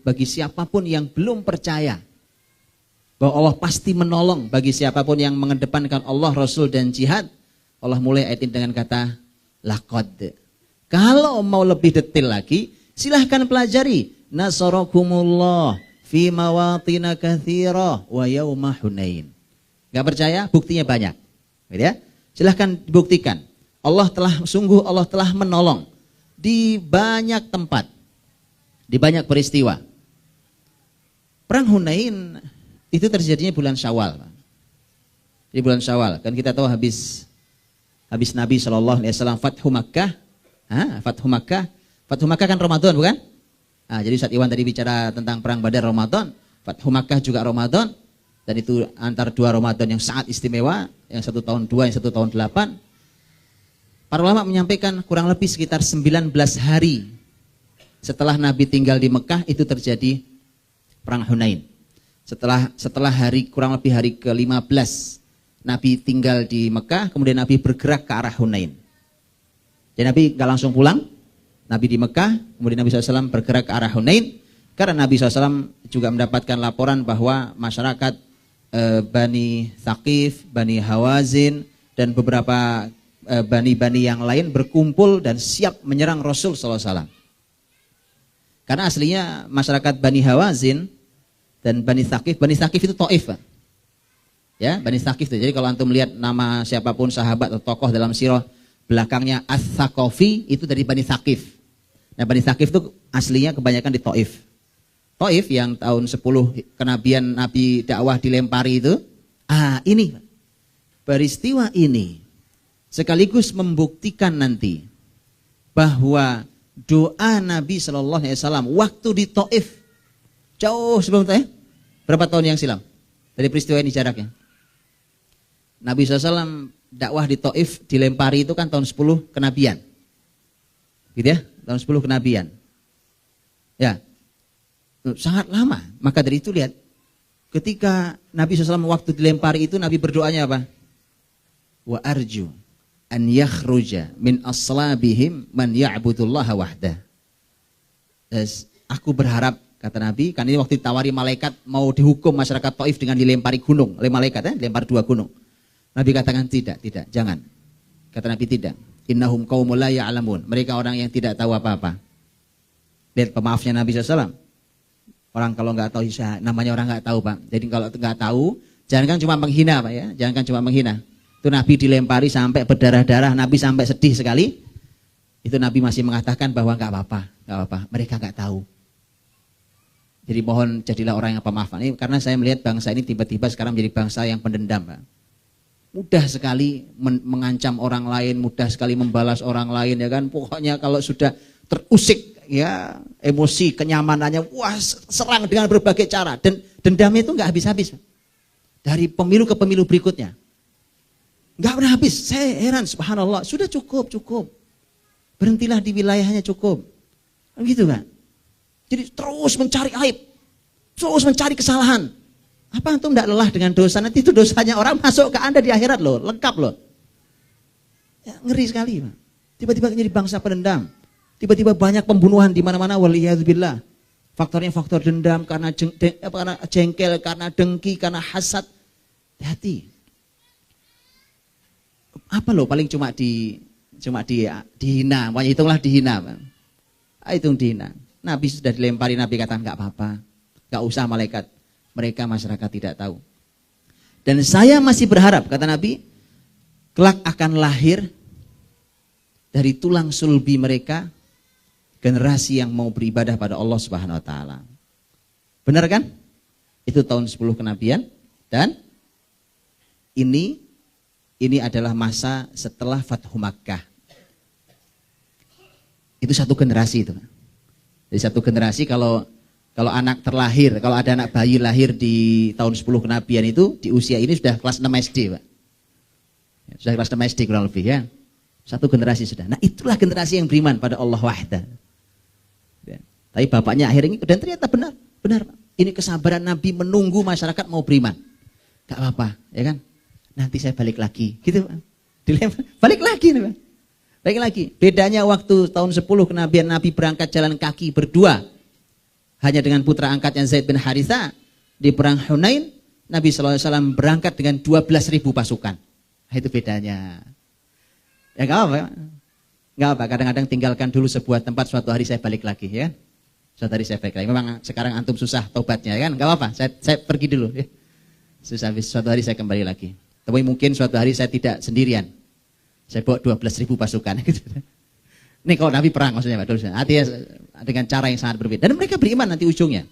bagi siapapun yang belum percaya bahwa Allah pasti menolong bagi siapapun yang mengedepankan Allah, Rasul dan jihad. Allah mulai ayat ini dengan kata laqad. Kalau mau lebih detail lagi, silahkan pelajari nasarakumullah fi mawatin katsira wa yauma Hunain. Enggak percaya? Buktinya banyak. Gitu ya? Silahkan dibuktikan. Allah telah menolong di banyak tempat, di banyak peristiwa. Perang Hunain itu terjadinya bulan Syawal. Di bulan Syawal, kan kita tahu habis Nabi SAW Fathu Makkah. Fathu Makkah kan Ramadan, bukan? Jadi Ustaz Iwan tadi bicara tentang perang Badar Ramadan, Fathu Makkah juga Ramadan, dan itu antara dua Ramadan yang sangat istimewa, yang satu tahun 2, yang satu tahun 8. Para ulama menyampaikan kurang lebih sekitar 19 hari setelah Nabi tinggal di Mekah itu terjadi perang Hunain. Setelah kurang lebih hari ke-15 Nabi tinggal di Mekah, kemudian Nabi bergerak ke arah Hunain. Jadi Nabi gak langsung pulang, Nabi di Mekah, kemudian Nabi SAW bergerak ke arah Hunain, karena Nabi SAW juga mendapatkan laporan bahwa masyarakat Bani Thaqif, Bani Hawazin, dan beberapa bani-bani yang lain berkumpul dan siap menyerang Rasul SAW. Karena aslinya masyarakat Bani Hawazin dan Bani Thaqif itu Taif, Pak. Ya, Bani Thaqif itu. Jadi kalau antum melihat nama siapapun sahabat atau tokoh dalam sirah belakangnya Ats-Tsaqafi, itu dari Bani Thaqif. Nah, Bani Thaqif itu aslinya kebanyakan di Taif. Taif yang tahun 10 kenabian Nabi dakwah dilempari itu. Ini peristiwa ini sekaligus membuktikan nanti bahwa doa Nabi SAW waktu di Taif jauh sebelum Taif, berapa tahun yang silam dari peristiwa ini jaraknya. Nabi SAW dakwah di Taif dilempari itu kan tahun 10 kenabian, gitu ya, tahun 10 kenabian. Ya, sangat lama. Maka dari itu lihat, ketika Nabi SAW waktu dilempari itu Nabi berdoanya apa? Wa arju an yakhruja min aslabihim man ya'budullaha wahdah. Aku berharap, kata Nabi, kan ini waktu ditawari malaikat mau dihukum masyarakat Taif dengan dilempari gunung oleh malaikat, dilempar 2 gunung. Nabi katakan tidak, jangan. Kata Nabi tidak. Innahum qaumul la ya'lamun. Mereka orang yang tidak tahu apa-apa. Lihat pemaafnya Nabi SAW. Orang kalau nggak tahu, namanya orang nggak tahu, Pak. Jadi kalau nggak tahu, jangan kan cuma menghina, Pak ya. Jangan kan cuma menghina. Itu Nabi dilempari sampai berdarah-darah, Nabi sampai sedih sekali. Itu Nabi masih mengatakan bahwa nggak apa-apa. Mereka nggak tahu. Jadi mohon jadilah orang yang pemaaf. Ini karena saya melihat bangsa ini tiba-tiba sekarang menjadi bangsa yang pendendam, Pak. Mudah sekali mengancam orang lain, mudah sekali membalas orang lain, ya kan. Pokoknya kalau sudah terusik ya emosi, kenyamanannya, wah serang dengan berbagai cara. Dan dendamnya itu nggak habis-habis. Dari pemilu ke pemilu berikutnya. Nggak pernah habis. Saya heran, subhanallah. Sudah cukup. Berhentilah di wilayahnya cukup. Gitu kan. Jadi terus mencari aib. Terus mencari kesalahan. Apa antum tidak lelah dengan dosa? Nanti itu dosanya orang masuk ke Anda di akhirat loh. Lengkap loh. Ya, ngeri sekali, Pak. Tiba-tiba menjadi bangsa pendendam. Tiba-tiba banyak pembunuhan di mana-mana. Waliyadzubillah. Faktornya faktor dendam, karena jengkel, karena dengki, karena hasad. Hati-hati. Apa loh paling cuma dihina. Pokoknya hitunglah dihina, Pak. Hitung dihina. Nabi sudah dilempari, Nabi kata enggak apa-apa. Enggak usah malaikat. mereka masyarakat tidak tahu. Dan saya masih berharap, kata Nabi, kelak akan lahir dari tulang sulbi mereka generasi yang mau beribadah pada Allah Subhanahu wa taala. Benar kan? Itu tahun 10 kenabian dan ini adalah masa setelah Fathu Makkah. Itu satu generasi itu. Jadi satu generasi kalau anak terlahir, kalau ada anak bayi lahir di tahun 10 kenabian itu di usia ini sudah kelas 6 SD, Pak. Sudah kelas 6 SD kurang lebih ya. Satu generasi sudah. Nah, itulah generasi yang beriman pada Allah wahda. Ya. Tapi bapaknya akhirnya dan ternyata benar, Pak. Ini kesabaran Nabi menunggu masyarakat mau beriman. Gak apa-apa, ya kan? Nanti saya balik lagi, gitu Pak. Balik lagi nih Pak. Balik lagi. Bedanya waktu tahun 10 kenabian Nabi berangkat jalan kaki berdua hanya dengan putra angkatnya Zaid bin Haritha. Di perang Hunain Nabi SAW berangkat dengan 12.000 pasukan. Itu bedanya. Ya nggak apa, nggak apa. Kadang-kadang tinggalkan dulu sebuah tempat, suatu hari saya balik lagi, ya. Suatu hari saya balik lagi. Memang sekarang antum susah tobatnya, kan? Nggak apa. Saya pergi dulu, ya. Susah, suatu hari saya kembali lagi. Tapi mungkin suatu hari saya tidak sendirian. Saya bawa 12.000 pasukan. Ini kalau Nabi perang maksudnya, Pak. Artinya dengan cara yang sangat berbeda. Dan mereka beriman nanti ujungnya.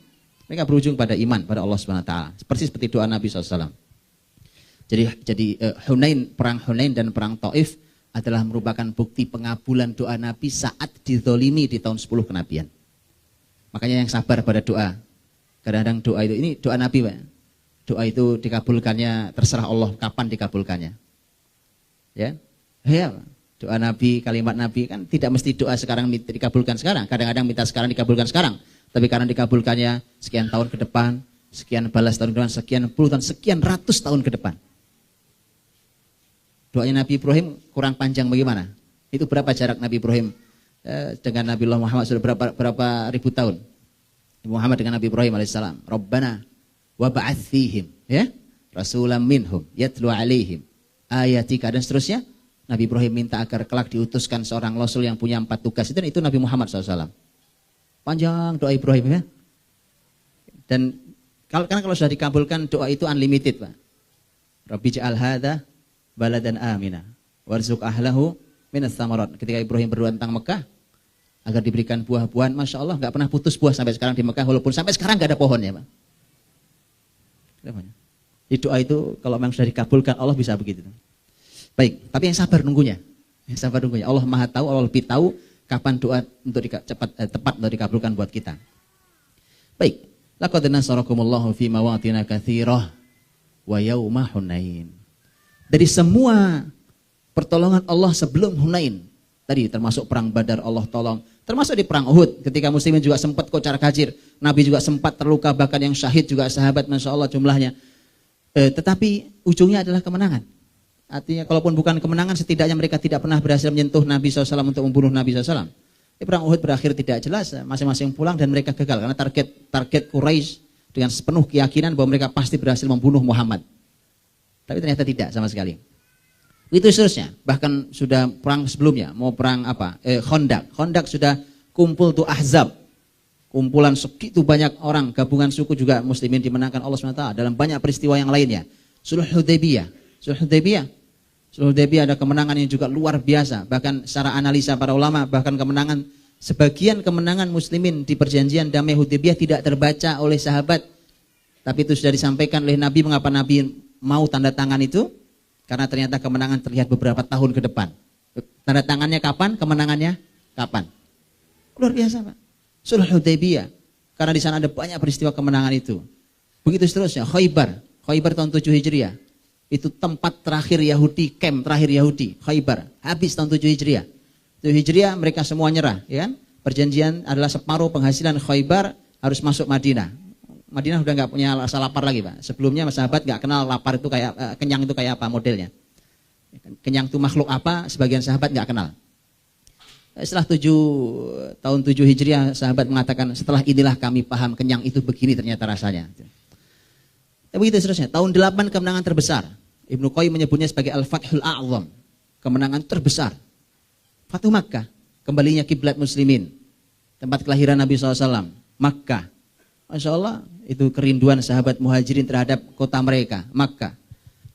Mereka berujung pada iman pada Allah Subhanahu Wa Taala. Seperti doa Nabi SAW. Jadi Hunain, perang Hunain dan perang Taif adalah merupakan bukti pengabulan doa Nabi saat dizolimi di tahun 10 kenabian. Makanya yang sabar pada doa. Kadang-kadang doa itu, ini doa Nabi, Pak. Doa itu dikabulkannya, terserah Allah kapan dikabulkannya. Ya, doa Nabi, kalimat Nabi kan tidak mesti doa sekarang dikabulkan sekarang. Kadang-kadang minta sekarang dikabulkan sekarang. Tapi karena dikabulkannya sekian tahun ke depan, sekian balas tahun ke depan, sekian puluh tahun, sekian ratus tahun ke depan. Doanya Nabi Ibrahim kurang panjang bagaimana? Itu berapa jarak Nabi Ibrahim dengan Nabi Muhammad sudah berapa ribu tahun? Muhammad dengan Nabi Ibrahim alaihissalam. Rabbana wa ba'ats fihim, ya, rasulam minhum yatlu alaihim ayatika, dan seterusnya. Nabi Ibrahim minta agar kelak diutuskan seorang rasul yang punya 4 tugas. Itu Nabi Muhammad SAW. Panjang doa Ibrahim, ya. Dan karena kalau sudah dikabulkan doa itu unlimited, Pak. Rabbi ja'al hadza baladan amina warzuq ahlahu minas samarat. Ketika Ibrahim berdoa tentang Mekah agar diberikan buah-buahan, Masya Allah nggak pernah putus buah sampai sekarang di Mekah, walaupun sampai sekarang nggak ada pohonnya, Pak. Di doa itu kalau memang sudah dikabulkan Allah bisa begitu. Baik, tapi yang sabar nunggunya. Yang sabar nunggunya. Allah Maha tahu, Allah lebih tahu kapan doa untuk tepat untuk dikabulkan buat kita. Baik. Laqad nasarakumullahu fi mawatin katsirah wa yauma Hunain. Dari semua pertolongan Allah sebelum Hunain, tadi termasuk perang Badar Allah tolong, termasuk di perang Uhud ketika muslimin juga sempat kocar kacir, Nabi juga sempat terluka, bahkan yang syahid juga sahabat, Masya Allah jumlahnya. Tetapi ujungnya adalah kemenangan. Artinya kalaupun bukan kemenangan, setidaknya mereka tidak pernah berhasil menyentuh Nabi SAW untuk membunuh Nabi SAW. Di perang Uhud berakhir tidak jelas, masing-masing pulang dan mereka gagal karena target Quraisy dengan sepenuh keyakinan bahwa mereka pasti berhasil membunuh Muhammad. Tapi ternyata tidak sama sekali. Itu seterusnya. Bahkan sudah perang sebelumnya, mau perang apa? Khandaq. Khandaq sudah kumpul tuh Ahzab. Kumpulan segitu banyak orang, gabungan suku juga muslimin dimenangkan Allah SWT dalam banyak peristiwa yang lainnya. Sulh Hudaybiyah. Sulh Hudaybiyah ada kemenangan yang juga luar biasa. Bahkan secara analisa para ulama, bahkan sebagian kemenangan muslimin di perjanjian damai Hudaybiyah tidak terbaca oleh sahabat. Tapi itu sudah disampaikan oleh Nabi. Mengapa Nabi mau tanda tangan itu? Karena ternyata kemenangan terlihat beberapa tahun ke depan. Tanda tangannya kapan? Kemenangannya kapan? Luar biasa, Pak. Sulh Hudaybiyah. Karena di sana ada banyak peristiwa kemenangan itu. Begitu seterusnya. Khaybar tahun 7 Hijriah. Itu tempat terakhir Yahudi, camp terakhir Yahudi, Khaybar. Habis tahun 7 Hijriah. 7 Hijriah mereka semua nyerah, ya kan? Perjanjian adalah separuh penghasilan Khaybar harus masuk Madinah. Madinah udah nggak punya rasa lapar lagi, Pak. Sebelumnya sahabat nggak kenal lapar itu kayak kenyang itu kayak apa modelnya. Kenyang itu makhluk apa? Sebagian sahabat nggak kenal. Setelah tahun 7 Hijriah, sahabat mengatakan setelah inilah kami paham kenyang itu begini ternyata rasanya. Begitu seterusnya. Tahun 8 kemenangan terbesar. Ibnu Qayyim menyebutnya sebagai Al-Fathul A'zam. Kemenangan terbesar. Fathu Makkah. Kembalinya kiblat muslimin. Tempat kelahiran Nabi SAW. Makkah. Masya Allah, itu kerinduan sahabat muhajirin terhadap kota mereka, Makkah.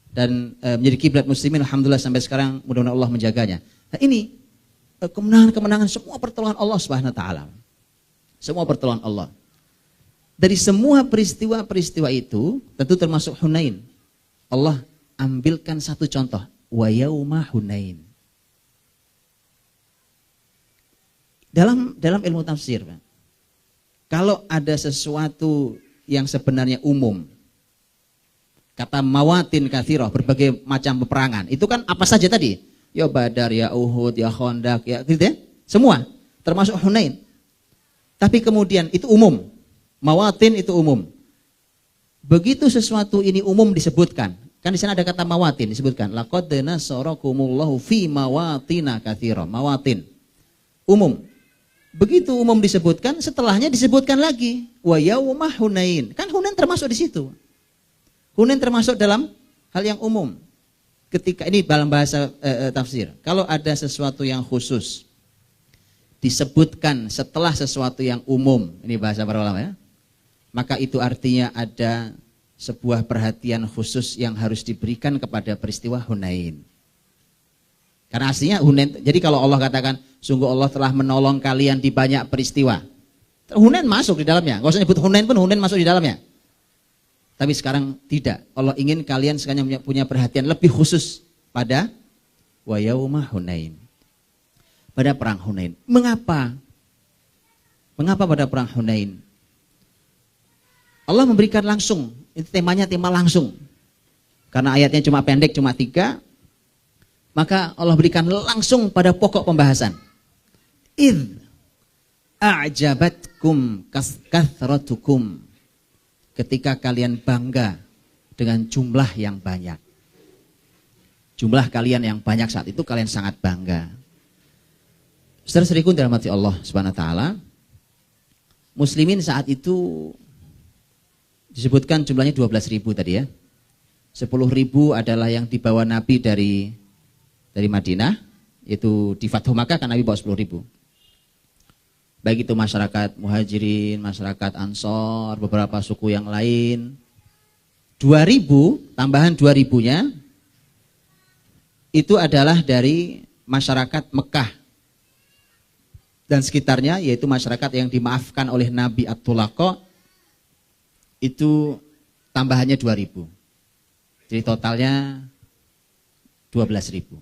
Dan menjadi kiblat muslimin, alhamdulillah sampai sekarang mudah-mudahan Allah menjaganya. Nah ini kemenangan-kemenangan, semua pertolongan Allah Subhanahu wa taala. Semua pertolongan Allah. Dari semua peristiwa-peristiwa itu, tentu termasuk Hunain. Allah ambilkan satu contoh, wa yauma Hunain. Dalam ilmu tafsir, Pak, kalau ada sesuatu yang sebenarnya umum, kata mawatin kathirah, berbagai macam peperangan, itu kan apa saja tadi? Ya Badar, ya Uhud, ya Khandaq, ya gitu ya. Semua, termasuk Hunain. Tapi kemudian itu umum. Mawatin itu umum. Begitu sesuatu ini umum disebutkan. Kan di sana ada kata mawatin disebutkan. Laqad nasarakumullahu fi mawatina katsira. Mawatin. Umum. Begitu umum disebutkan, setelahnya disebutkan lagi wa yauma Hunain. Kan Hunain termasuk di situ. Hunain termasuk dalam hal yang umum. Ketika ini dalam bahasa tafsir, kalau ada sesuatu yang khusus disebutkan setelah sesuatu yang umum, ini bahasa para ulama ya, maka itu artinya ada sebuah perhatian khusus yang harus diberikan kepada peristiwa Hunain. Karena aslinya Hunain, jadi kalau Allah katakan sungguh Allah telah menolong kalian di banyak peristiwa, Hunain masuk di dalamnya. Nggak usah nyebut Hunain pun, Hunain masuk di dalamnya. Tapi sekarang tidak. Allah ingin kalian sekarang punya perhatian lebih khusus pada wa yauma Hunain. Pada perang Hunain. Mengapa? Mengapa pada perang Hunain? Allah memberikan langsung. Itu temanya tema langsung. Karena ayatnya cuma pendek, cuma 3. Maka Allah berikan langsung pada pokok pembahasan. Idh a'jabatkum kathratukum. Ketika kalian bangga dengan jumlah yang banyak. Jumlah kalian yang banyak saat itu kalian sangat bangga. Saudara-saudariku dirahmati Allah Subhanahu wa taala. Muslimin saat itu disebutkan jumlahnya 12.000 tadi ya. 10.000 adalah yang dibawa Nabi dari Madinah, itu di Fathu Makkah kan Nabi bawa 10.000. Baik itu masyarakat muhajirin, masyarakat ansor, beberapa suku yang lain. 2.000, tambahan 2.000-nya itu adalah dari masyarakat Mekah dan sekitarnya, yaitu masyarakat yang dimaafkan oleh Nabi At-Tulaqa, itu tambahannya 2.000. Jadi totalnya 12.000.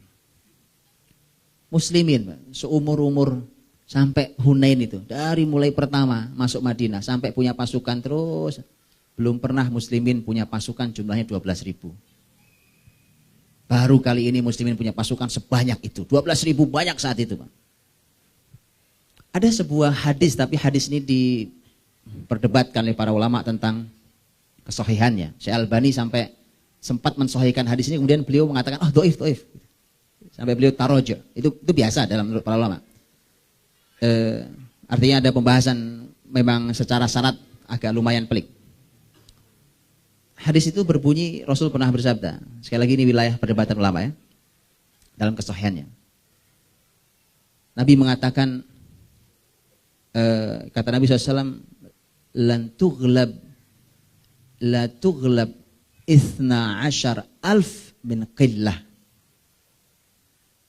Muslimin seumur-umur sampai Hunain itu, dari mulai pertama masuk Madinah sampai punya pasukan terus, belum pernah muslimin punya pasukan jumlahnya 12.000. Baru kali ini muslimin punya pasukan sebanyak itu, 12.000 banyak saat itu, Pak. Ada sebuah hadis, tapi hadis ini diperdebatkan oleh para ulama tentang kesohihannya. Syekh Albani sampai sempat mensohikan hadis ini, kemudian beliau mengatakan, doif. Sampai beliau tarojo. Itu biasa dalam menurut para ulama. Artinya ada pembahasan memang secara syarat agak lumayan pelik. Hadis itu berbunyi Rasul pernah bersabda, sekali lagi ini wilayah perdebatan ulama ya, dalam kesohihannya. Nabi mengatakan, kata Nabi SAW, la tughlab 12.000 min qillah.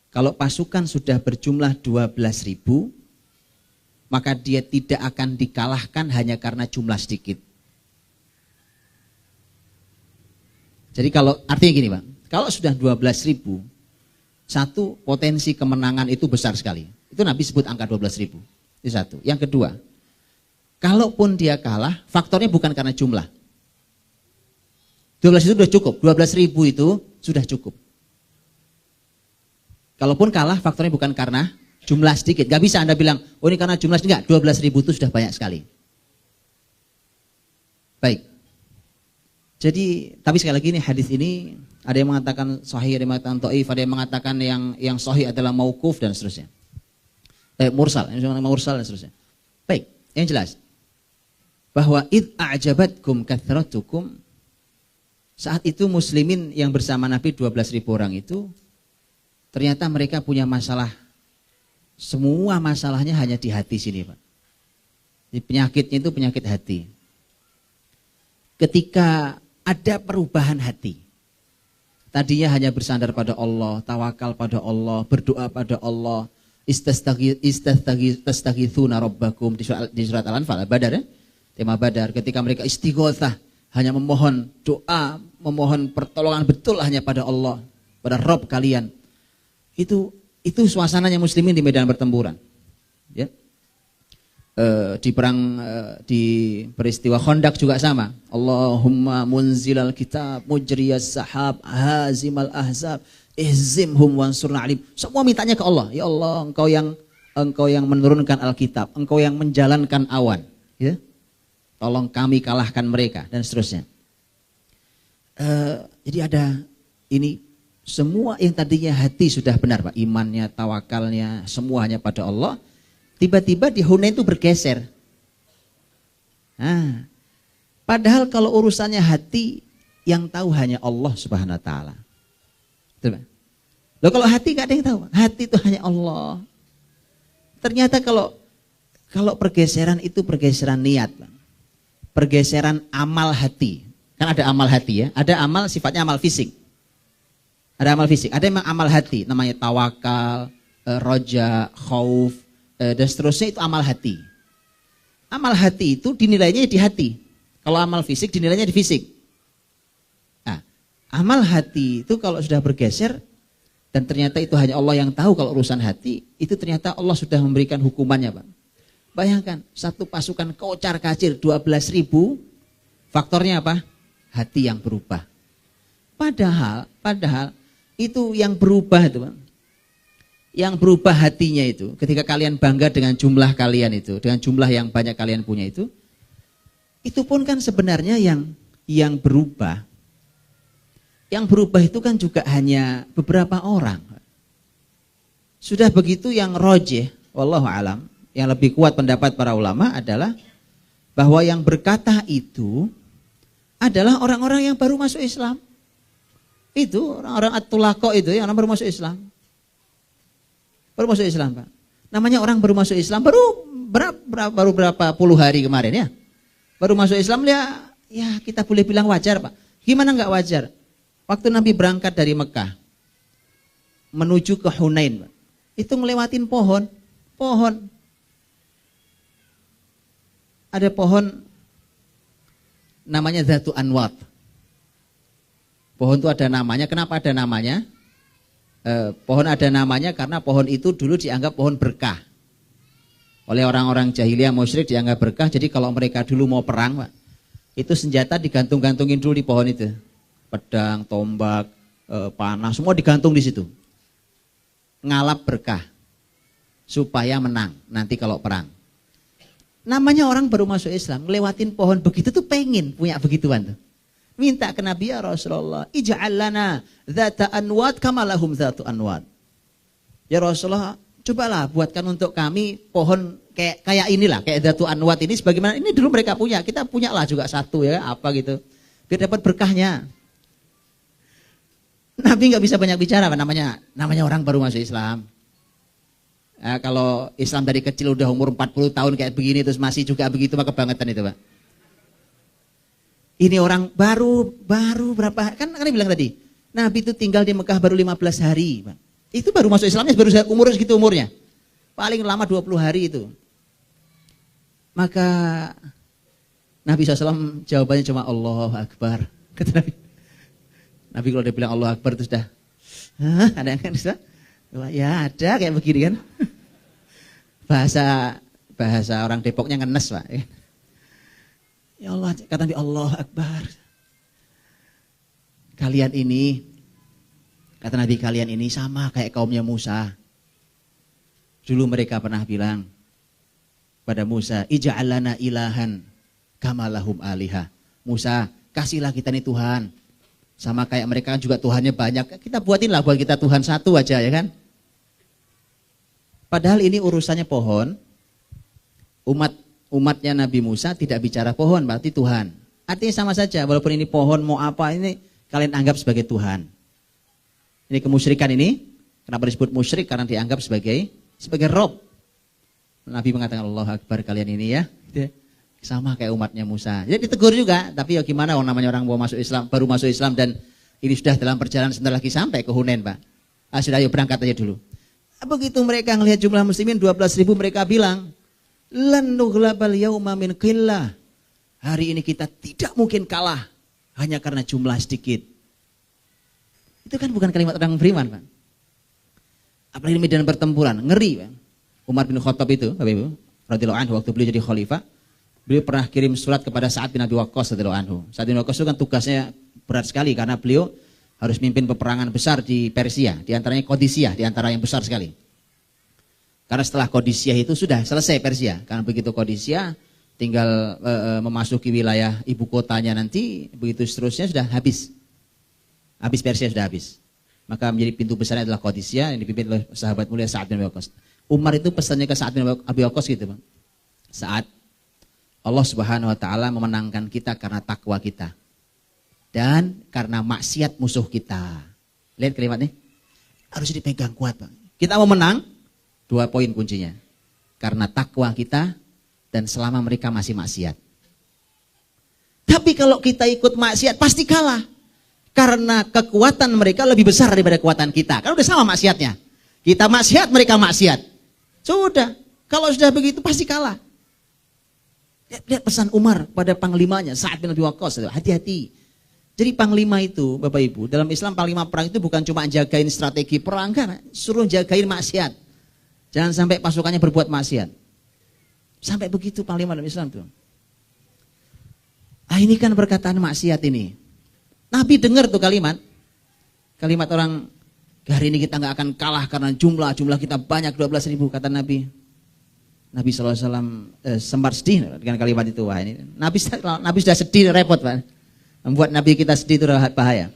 Kalau pasukan sudah berjumlah 12.000, maka dia tidak akan dikalahkan hanya karena jumlah sedikit. Jadi kalau artinya gini, Pak, kalau sudah 12.000, satu, potensi kemenangan itu besar sekali. Itu Nabi sebut angka 12.000. Itu satu. Yang kedua, kalaupun dia kalah, faktornya bukan karena jumlah. 12 itu sudah cukup. 12.000 itu sudah cukup. Kalaupun kalah, faktornya bukan karena jumlah sedikit. Gak bisa Anda bilang, oh ini karena jumlah sedikit. 12.000 itu sudah banyak sekali. Baik. Jadi, tapi sekali lagi ini hadis ini, ada yang mengatakan sahih, ada yang mengatakan dhaif, ada yang mengatakan yang sahih adalah mauquf dan seterusnya. Mursal dan seterusnya. Baik, yang jelas. Bahwa id a'jabatkum kathratukum, saat itu muslimin yang bersama Nabi 12.000 orang itu, ternyata mereka punya masalah. Semua masalahnya hanya di hati sini, Pak. Jadi penyakitnya itu penyakit hati. ketika ada perubahan hati. Tadinya hanya bersandar pada Allah, tawakal pada Allah, berdoa pada Allah, istastaghitsuna rabbakum di surat Al-Anfal, Badar ya. Tema Badar, ketika mereka istighotsah, hanya memohon doa, memohon pertolongan betul hanya pada Allah, pada Rabb kalian. Itu suasananya muslimin di medan pertempuran. Ya. Di perang di peristiwa Khandaq juga sama. Allahumma munzilal kitab, mujriyas sahab, hazimal ahzab, ihzimhum wansurna alim. Semua mintanya ke Allah. Ya Allah, engkau yang menurunkan Alkitab, engkau yang menjalankan awan, ya. Tolong kami kalahkan mereka dan seterusnya. Jadi ada ini semua yang tadinya hati sudah benar, Pak, imannya, tawakalnya, semuanya pada Allah. Tiba-tiba di Hunain itu bergeser. Nah, padahal kalau urusannya hati, yang tahu hanya Allah Subhanahu Wa Taala. Betul, Pak? Loh, kalau hati gak ada yang tahu. Hati itu hanya Allah. Ternyata kalau pergeseran itu pergeseran niat, Pak. Pergeseran amal hati. Kan ada amal hati ya. Ada amal sifatnya amal fisik. Ada amal fisik. Ada memang amal hati. Namanya tawakal, roja, khauf, dan seterusnya, itu amal hati. Amal hati itu dinilainya di hati. Kalau amal fisik dinilainya di fisik. Nah, amal hati itu kalau sudah bergeser dan ternyata itu hanya Allah yang tahu kalau urusan hati, itu ternyata Allah sudah memberikan hukumannya, Pak. Bayangkan satu pasukan kocar kacir 12.000, faktornya apa? Hati yang berubah. Padahal itu yang berubah itu, Pak. Yang berubah hatinya itu, ketika kalian bangga dengan jumlah kalian itu, dengan jumlah yang banyak kalian punya itu pun kan sebenarnya yang berubah. Yang berubah itu kan juga hanya beberapa orang. Sudah begitu yang rojih, wallahu alam, yang lebih kuat pendapat para ulama adalah bahwa yang berkata itu adalah orang-orang yang baru masuk Islam. Itu orang-orang at-tulaqo itu, yang baru masuk Islam. Baru masuk Islam, Pak. Namanya orang baru masuk Islam baru berapa puluh hari kemarin ya. Baru masuk Islam ya kita boleh bilang wajar, Pak. Gimana enggak wajar? Waktu Nabi berangkat dari Mekah menuju ke Hunain, Pak. Itu ngelewatin pohon. Ada pohon namanya Dzatu Anwat. Pohon itu ada namanya. Kenapa ada namanya? Pohon ada namanya karena pohon itu dulu dianggap pohon berkah. Oleh orang-orang jahiliyah musyrik dianggap berkah. Jadi kalau mereka dulu mau perang, Pak, itu senjata digantung-gantungin dulu di pohon itu. Pedang, tombak, panah, semua digantung di situ. Ngalap berkah supaya menang nanti kalau perang. Namanya orang baru masuk Islam, ngelewatin pohon begitu tuh pengen punya begituan tuh. Minta ke Nabi, ya Rasulullah, ij'al lana dzata anwat kama lahum dzatu anwat. Ya Rasulullah, cobalah buatkan untuk kami pohon kayak inilah, kayak dzatu anwat ini sebagaimana ini dulu mereka punya. Kita punya lah juga satu ya, apa gitu. Biar dapat berkahnya. Nabi nggak bisa banyak bicara, namanya orang baru masuk Islam. Nah, kalau Islam dari kecil udah umur 40 tahun kayak begini terus masih juga begitu, maka kebangetan itu, Pak. Ini orang baru berapa, kan bilang tadi, Nabi itu tinggal di Mekah baru 15 hari. Pak. Itu baru masuk Islamnya, baru umur segitu umurnya. Paling lama 20 hari itu. Maka Nabi SAW jawabannya cuma Allahu Akbar. Kata Nabi. Nabi kalau dia bilang Allahu Akbar itu sudah, ada yang kan sudah, ya ada kayak begini kan. Bahasa orang Depoknya ngenes, Pak. Ya Allah, kata Nabi, Allah Akbar. Kalian ini, kata Nabi, kalian ini sama kayak kaumnya Musa. Dulu mereka pernah bilang pada Musa, ij'al lana ilahan kama lahum alihah. Musa, kasihlah kita nih Tuhan. Sama kayak mereka juga Tuhannya banyak. Kita buatinlah buat kita Tuhan satu aja, ya kan? Padahal ini urusannya pohon. Umatnya Nabi Musa tidak bicara pohon, berarti Tuhan. Artinya sama saja, walaupun ini pohon mau apa, ini kalian anggap sebagai Tuhan. Ini kemusyrikan ini, kenapa disebut musyrik? Karena dianggap sebagai Rob. Nabi mengatakan Allah Akbar kalian ini ya. Sama kayak umatnya Musa. Jadi ditegur juga, tapi ya gimana orang namanya orang baru masuk Islam dan ini sudah dalam perjalanan sebentar lagi sampai ke Hunain, Pak. Sudah ayo berangkat aja dulu. Begitu mereka melihat jumlah muslimin 12.000, mereka bilang, "Lan nughlabal yauma min qillah." Hari ini kita tidak mungkin kalah hanya karena jumlah sedikit. Itu kan bukan kalimat orang beriman, Pak. Apalagi medan pertempuran, ngeri, Pak. Umar bin Khattab itu, Bapak Ibu, radhiyallahu anhu, waktu beliau jadi khalifah, beliau pernah kirim surat kepada Sa'ad bin Abi Waqqas radhiyallahu anhu. Sa'ad bin Abi Waqqas itu kan tugasnya berat sekali karena beliau harus mimpin peperangan besar di Persia, di antaranya Qadisiyah, di antara yang besar sekali. Karena setelah Qadisiyah itu sudah selesai Persia. Karena begitu Qadisiyah tinggal memasuki wilayah ibu kotanya nanti, begitu seterusnya sudah habis. Habis Persia sudah habis. Maka menjadi pintu besarnya adalah Qadisiyah yang dipimpin oleh sahabat mulia Sa'ad bin Abi Waqqas. Umar itu pesannya ke Sa'ad bin Abi Waqqas gitu, Bang. Saat Allah Subhanahu wa taala memenangkan kita karena takwa kita dan karena maksiat musuh kita. Lihat kalimatnya. Harus dipegang kuat, Bang. Kita mau menang, 2 poin kuncinya. Karena takwa kita dan selama mereka masih maksiat. Tapi kalau kita ikut maksiat pasti kalah. Karena kekuatan mereka lebih besar daripada kekuatan kita. Kan udah sama maksiatnya. Kita maksiat, mereka maksiat. Sudah. Kalau sudah begitu pasti kalah. Lihat pesan Umar pada panglimanya, Sa'ad bin Abi Waqqas. Hati-hati. Jadi panglima itu, Bapak Ibu, dalam Islam panglima perang itu bukan cuma jagain strategi perang, kan? Suruh jagain maksiat. Jangan sampai pasukannya berbuat maksiat. Sampai begitu panglima dalam Islam tuh. Ini kan perkataan maksiat ini. Nabi dengar tuh kalimat. Kalimat orang, hari ini kita nggak akan kalah karena jumlah kita banyak 12.000, kata Nabi. Nabi SAW sempat sedih dengan kalimat itu. Wah, ini Nabi sudah sedih, repot, Pak. Membuat Nabi kita sedih itu bahaya.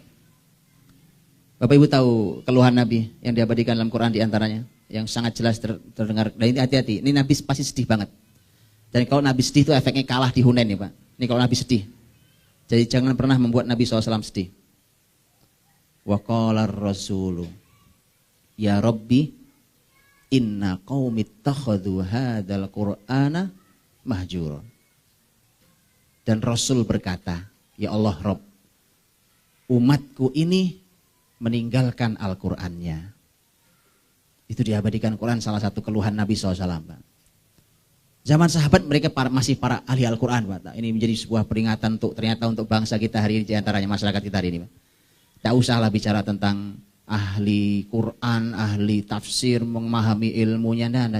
Bapak Ibu tahu keluhan Nabi yang diabadikan dalam Quran diantaranya, yang sangat jelas terdengar. Dan ini hati-hati, ini Nabi pasti sedih banget. Dan kalau Nabi sedih itu efeknya kalah di Hunain nih, Pak. Ini kalau Nabi sedih. Jadi jangan pernah membuat Nabi SAW sedih. Wa qala ar-rasulu ya Rabbi inna qaumi ittakhadhu hadzal qur'ana mahjura. Dan Rasul berkata, ya Allah Rabb, umatku ini meninggalkan Al-Qur'annya. Itu diabadikan Quran, salah satu keluhan Nabi SAW, Pak. Zaman sahabat mereka masih para ahli Al-Quran, Pak. Ini menjadi sebuah peringatan ternyata untuk bangsa kita hari ini, diantaranya masyarakat kita hari ini, Pak. Tak usahlah bicara tentang ahli Quran, ahli tafsir, memahami ilmunya, nah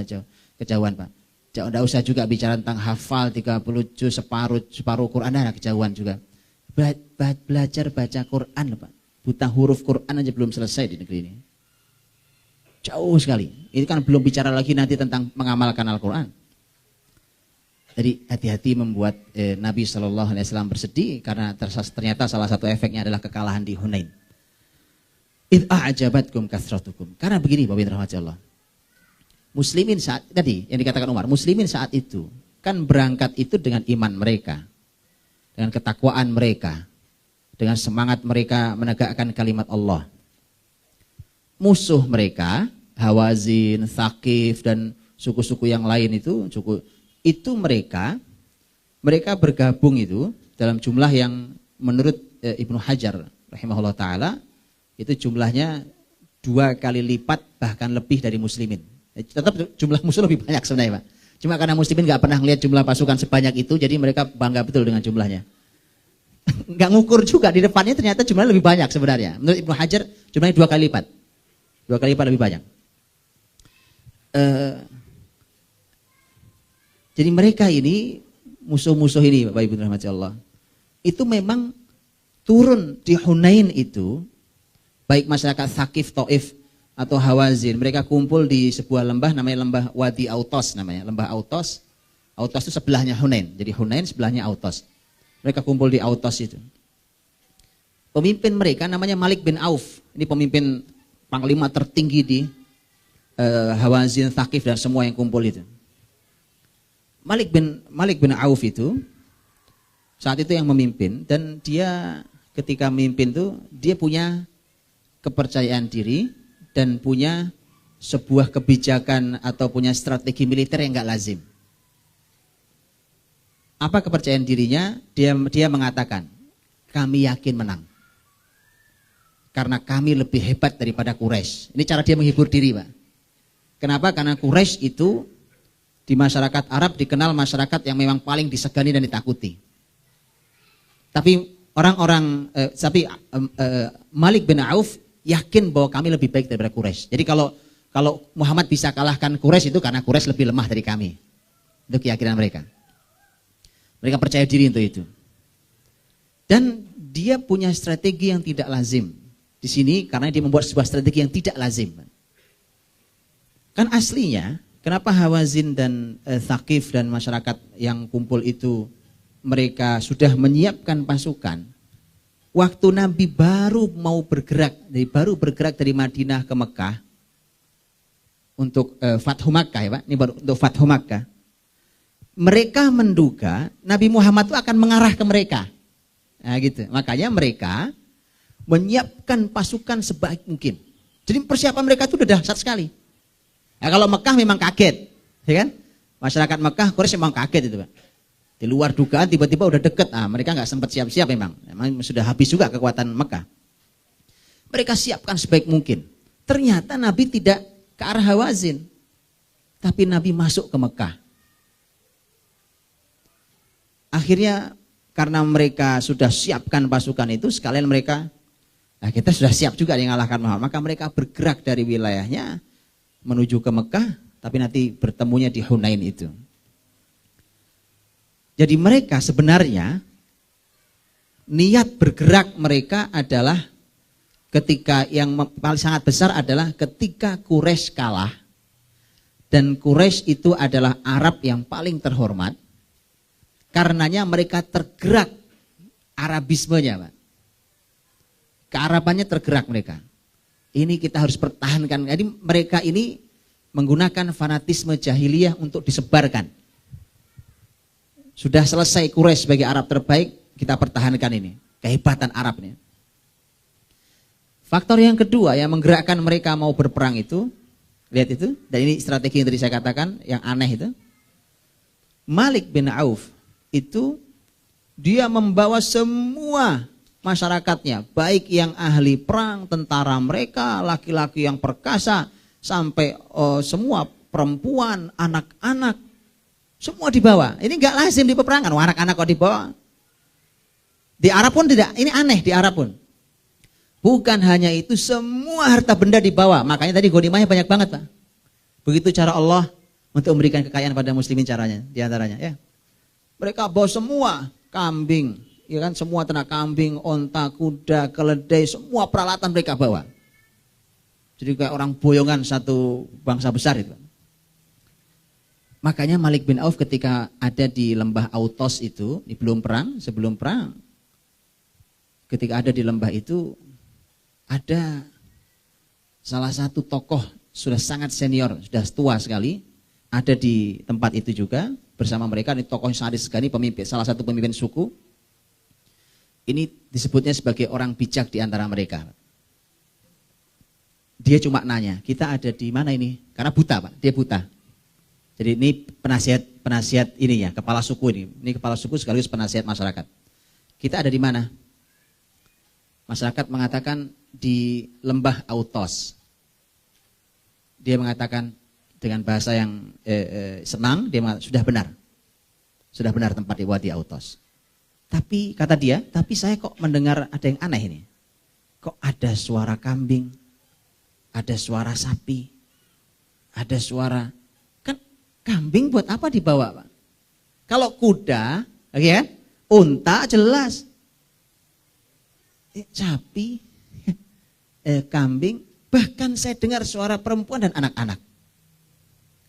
kejauhan, Pak. Tidak usah juga bicara tentang hafal 30 juz, separuh Quran, nah kejauhan juga. Belajar baca Quran, Pak. Buta huruf Quran aja belum selesai di negeri ini. Jauh sekali. Ini kan belum bicara lagi nanti tentang mengamalkan Al-Quran. Jadi hati-hati membuat Nabi SAW bersedih karena ternyata salah satu efeknya adalah kekalahan di Hunain. Idh a'jabatkum kathratukum. Karena begini, Bapak Ibu rahmati Allah. Muslimin saat tadi yang dikatakan Umar, muslimin saat itu kan berangkat itu dengan iman mereka, dengan ketakwaan mereka, dengan semangat mereka menegakkan kalimat Allah. Musuh mereka, Hawazin, Thaqif dan suku-suku yang lain itu mereka bergabung itu dalam jumlah yang menurut Ibnu Hajar rahimahullah taala itu jumlahnya 2 kali lipat bahkan lebih dari muslimin. Tetap jumlah musuh lebih banyak sebenarnya, Pak. Cuma karena muslimin nggak pernah melihat jumlah pasukan sebanyak itu, jadi mereka bangga betul dengan jumlahnya. Nggak ngukur juga di depannya ternyata jumlahnya lebih banyak sebenarnya. Menurut Ibnu Hajar jumlahnya 2 kali lipat, 2 kali lipat lebih banyak. Jadi mereka ini, musuh-musuh ini Bapak Ibu rahmati Allah, itu memang turun di Hunain itu, baik masyarakat Thaqif, Taif atau Hawazin, mereka kumpul di sebuah lembah namanya lembah Wadi Autos namanya, lembah Autos. Autos itu sebelahnya Hunain, jadi Hunain sebelahnya Autos. Mereka kumpul di Autos itu. Pemimpin mereka namanya Malik bin Auf, ini pemimpin panglima tertinggi di Hawazin, Thaqif dan semua yang kumpul itu. Malik bin Auf itu saat itu yang memimpin, dan dia ketika memimpin itu dia punya kepercayaan diri dan punya sebuah kebijakan atau punya strategi militer yang enggak lazim. Apa kepercayaan dirinya? Dia mengatakan, kami yakin menang. Karena kami lebih hebat daripada Quraisy. Ini cara dia menghibur diri, Pak. Kenapa? Karena Quraisy itu di masyarakat Arab dikenal masyarakat yang memang paling disegani dan ditakuti. Tapi Malik bin Auf yakin bahwa kami lebih baik daripada Quraisy. Jadi kalau Muhammad bisa kalahkan Quraisy itu karena Quraisy lebih lemah dari kami. Itu keyakinan mereka. Mereka percaya diri untuk itu. Dan dia punya strategi yang tidak lazim. Di sini karena dia membuat sebuah strategi yang tidak lazim. Kan aslinya, kenapa Hawazin dan Thaqif dan masyarakat yang kumpul itu mereka sudah menyiapkan pasukan. Waktu Nabi baru bergerak dari Madinah ke Mekah untuk Fathu Makkah ya Pak, ini baru untuk Fathu Makkah. Mereka menduga Nabi Muhammad itu akan mengarah ke mereka. Nah gitu. Makanya mereka menyiapkan pasukan sebaik mungkin. Jadi persiapan mereka itu sudah dahsyat sekali. Nah, kalau Mekah memang kaget, ya kan? Masyarakat Mekah, Quraisy memang kaget itu, Pak. Di luar dugaan tiba-tiba udah deket. Nah, mereka nggak sempat siap-siap memang sudah habis juga kekuatan Mekah. Mereka siapkan sebaik mungkin. Ternyata Nabi tidak ke arah Hawazin, tapi Nabi masuk ke Mekah. Akhirnya karena mereka sudah siapkan pasukan itu, sekalian mereka, nah kita sudah siap juga mengalahkan Muhammad, maka mereka bergerak dari wilayahnya menuju ke Mekah, tapi nanti bertemunya di Hunain itu. Jadi mereka sebenarnya niat bergerak mereka adalah ketika yang paling sangat besar adalah ketika Quraisy kalah, dan Quraisy itu adalah Arab yang paling terhormat. Karenanya mereka tergerak Arabismenya, Pak. Kearabannya tergerak mereka. Ini kita harus pertahankan. Jadi mereka ini menggunakan fanatisme jahiliyah untuk disebarkan. Sudah selesai Quraisy sebagai Arab terbaik, kita pertahankan ini. Kehebatan Arabnya. Faktor yang kedua yang menggerakkan mereka mau berperang itu, lihat itu, dan ini strategi yang tadi saya katakan, yang aneh itu. Malik bin Auf itu dia membawa semua masyarakatnya, baik yang ahli perang, tentara mereka, laki-laki yang perkasa, sampai semua perempuan, anak-anak, semua dibawa. Ini enggak lazim di peperangan, anak-anak kok dibawa. Di Arab pun tidak, ini aneh di Arab pun. Bukan hanya itu, semua harta benda dibawa. Makanya tadi ghanimahnya banyak banget, Pak. Begitu cara Allah untuk memberikan kekayaan pada muslimin caranya, diantaranya ya. Mereka bawa semua kambing, ya kan, semua ternak kambing, onta, kuda, keledai, semua peralatan mereka bawa. Jadi kayak orang boyongan satu bangsa besar itu. Makanya Malik bin Auf ketika ada di lembah Autos itu, sebelum perang, ketika ada di lembah itu, ada salah satu tokoh sudah sangat senior, sudah tua sekali, ada di tempat itu juga. Bersama mereka, ini tokoh yang sangat disegani, salah satu pemimpin suku. Ini disebutnya sebagai orang bijak di antara mereka. Dia cuma nanya, kita ada di mana ini? Karena buta, Pak, dia buta. Jadi ini penasihat ini ya, kepala suku ini. Ini kepala suku sekaligus penasihat masyarakat. Kita ada di mana? Masyarakat mengatakan di lembah Autos. Dia mengatakan dengan bahasa yang senang, dia mengatakan sudah benar tempat di Wadi Autos. Tapi kata dia, tapi saya kok mendengar ada yang aneh ini. Kok ada suara kambing, ada suara sapi, ada suara, kan kambing buat apa dibawa, Pak? Kalau kuda, ya, unta jelas, sapi, kambing, bahkan saya dengar suara perempuan dan anak-anak.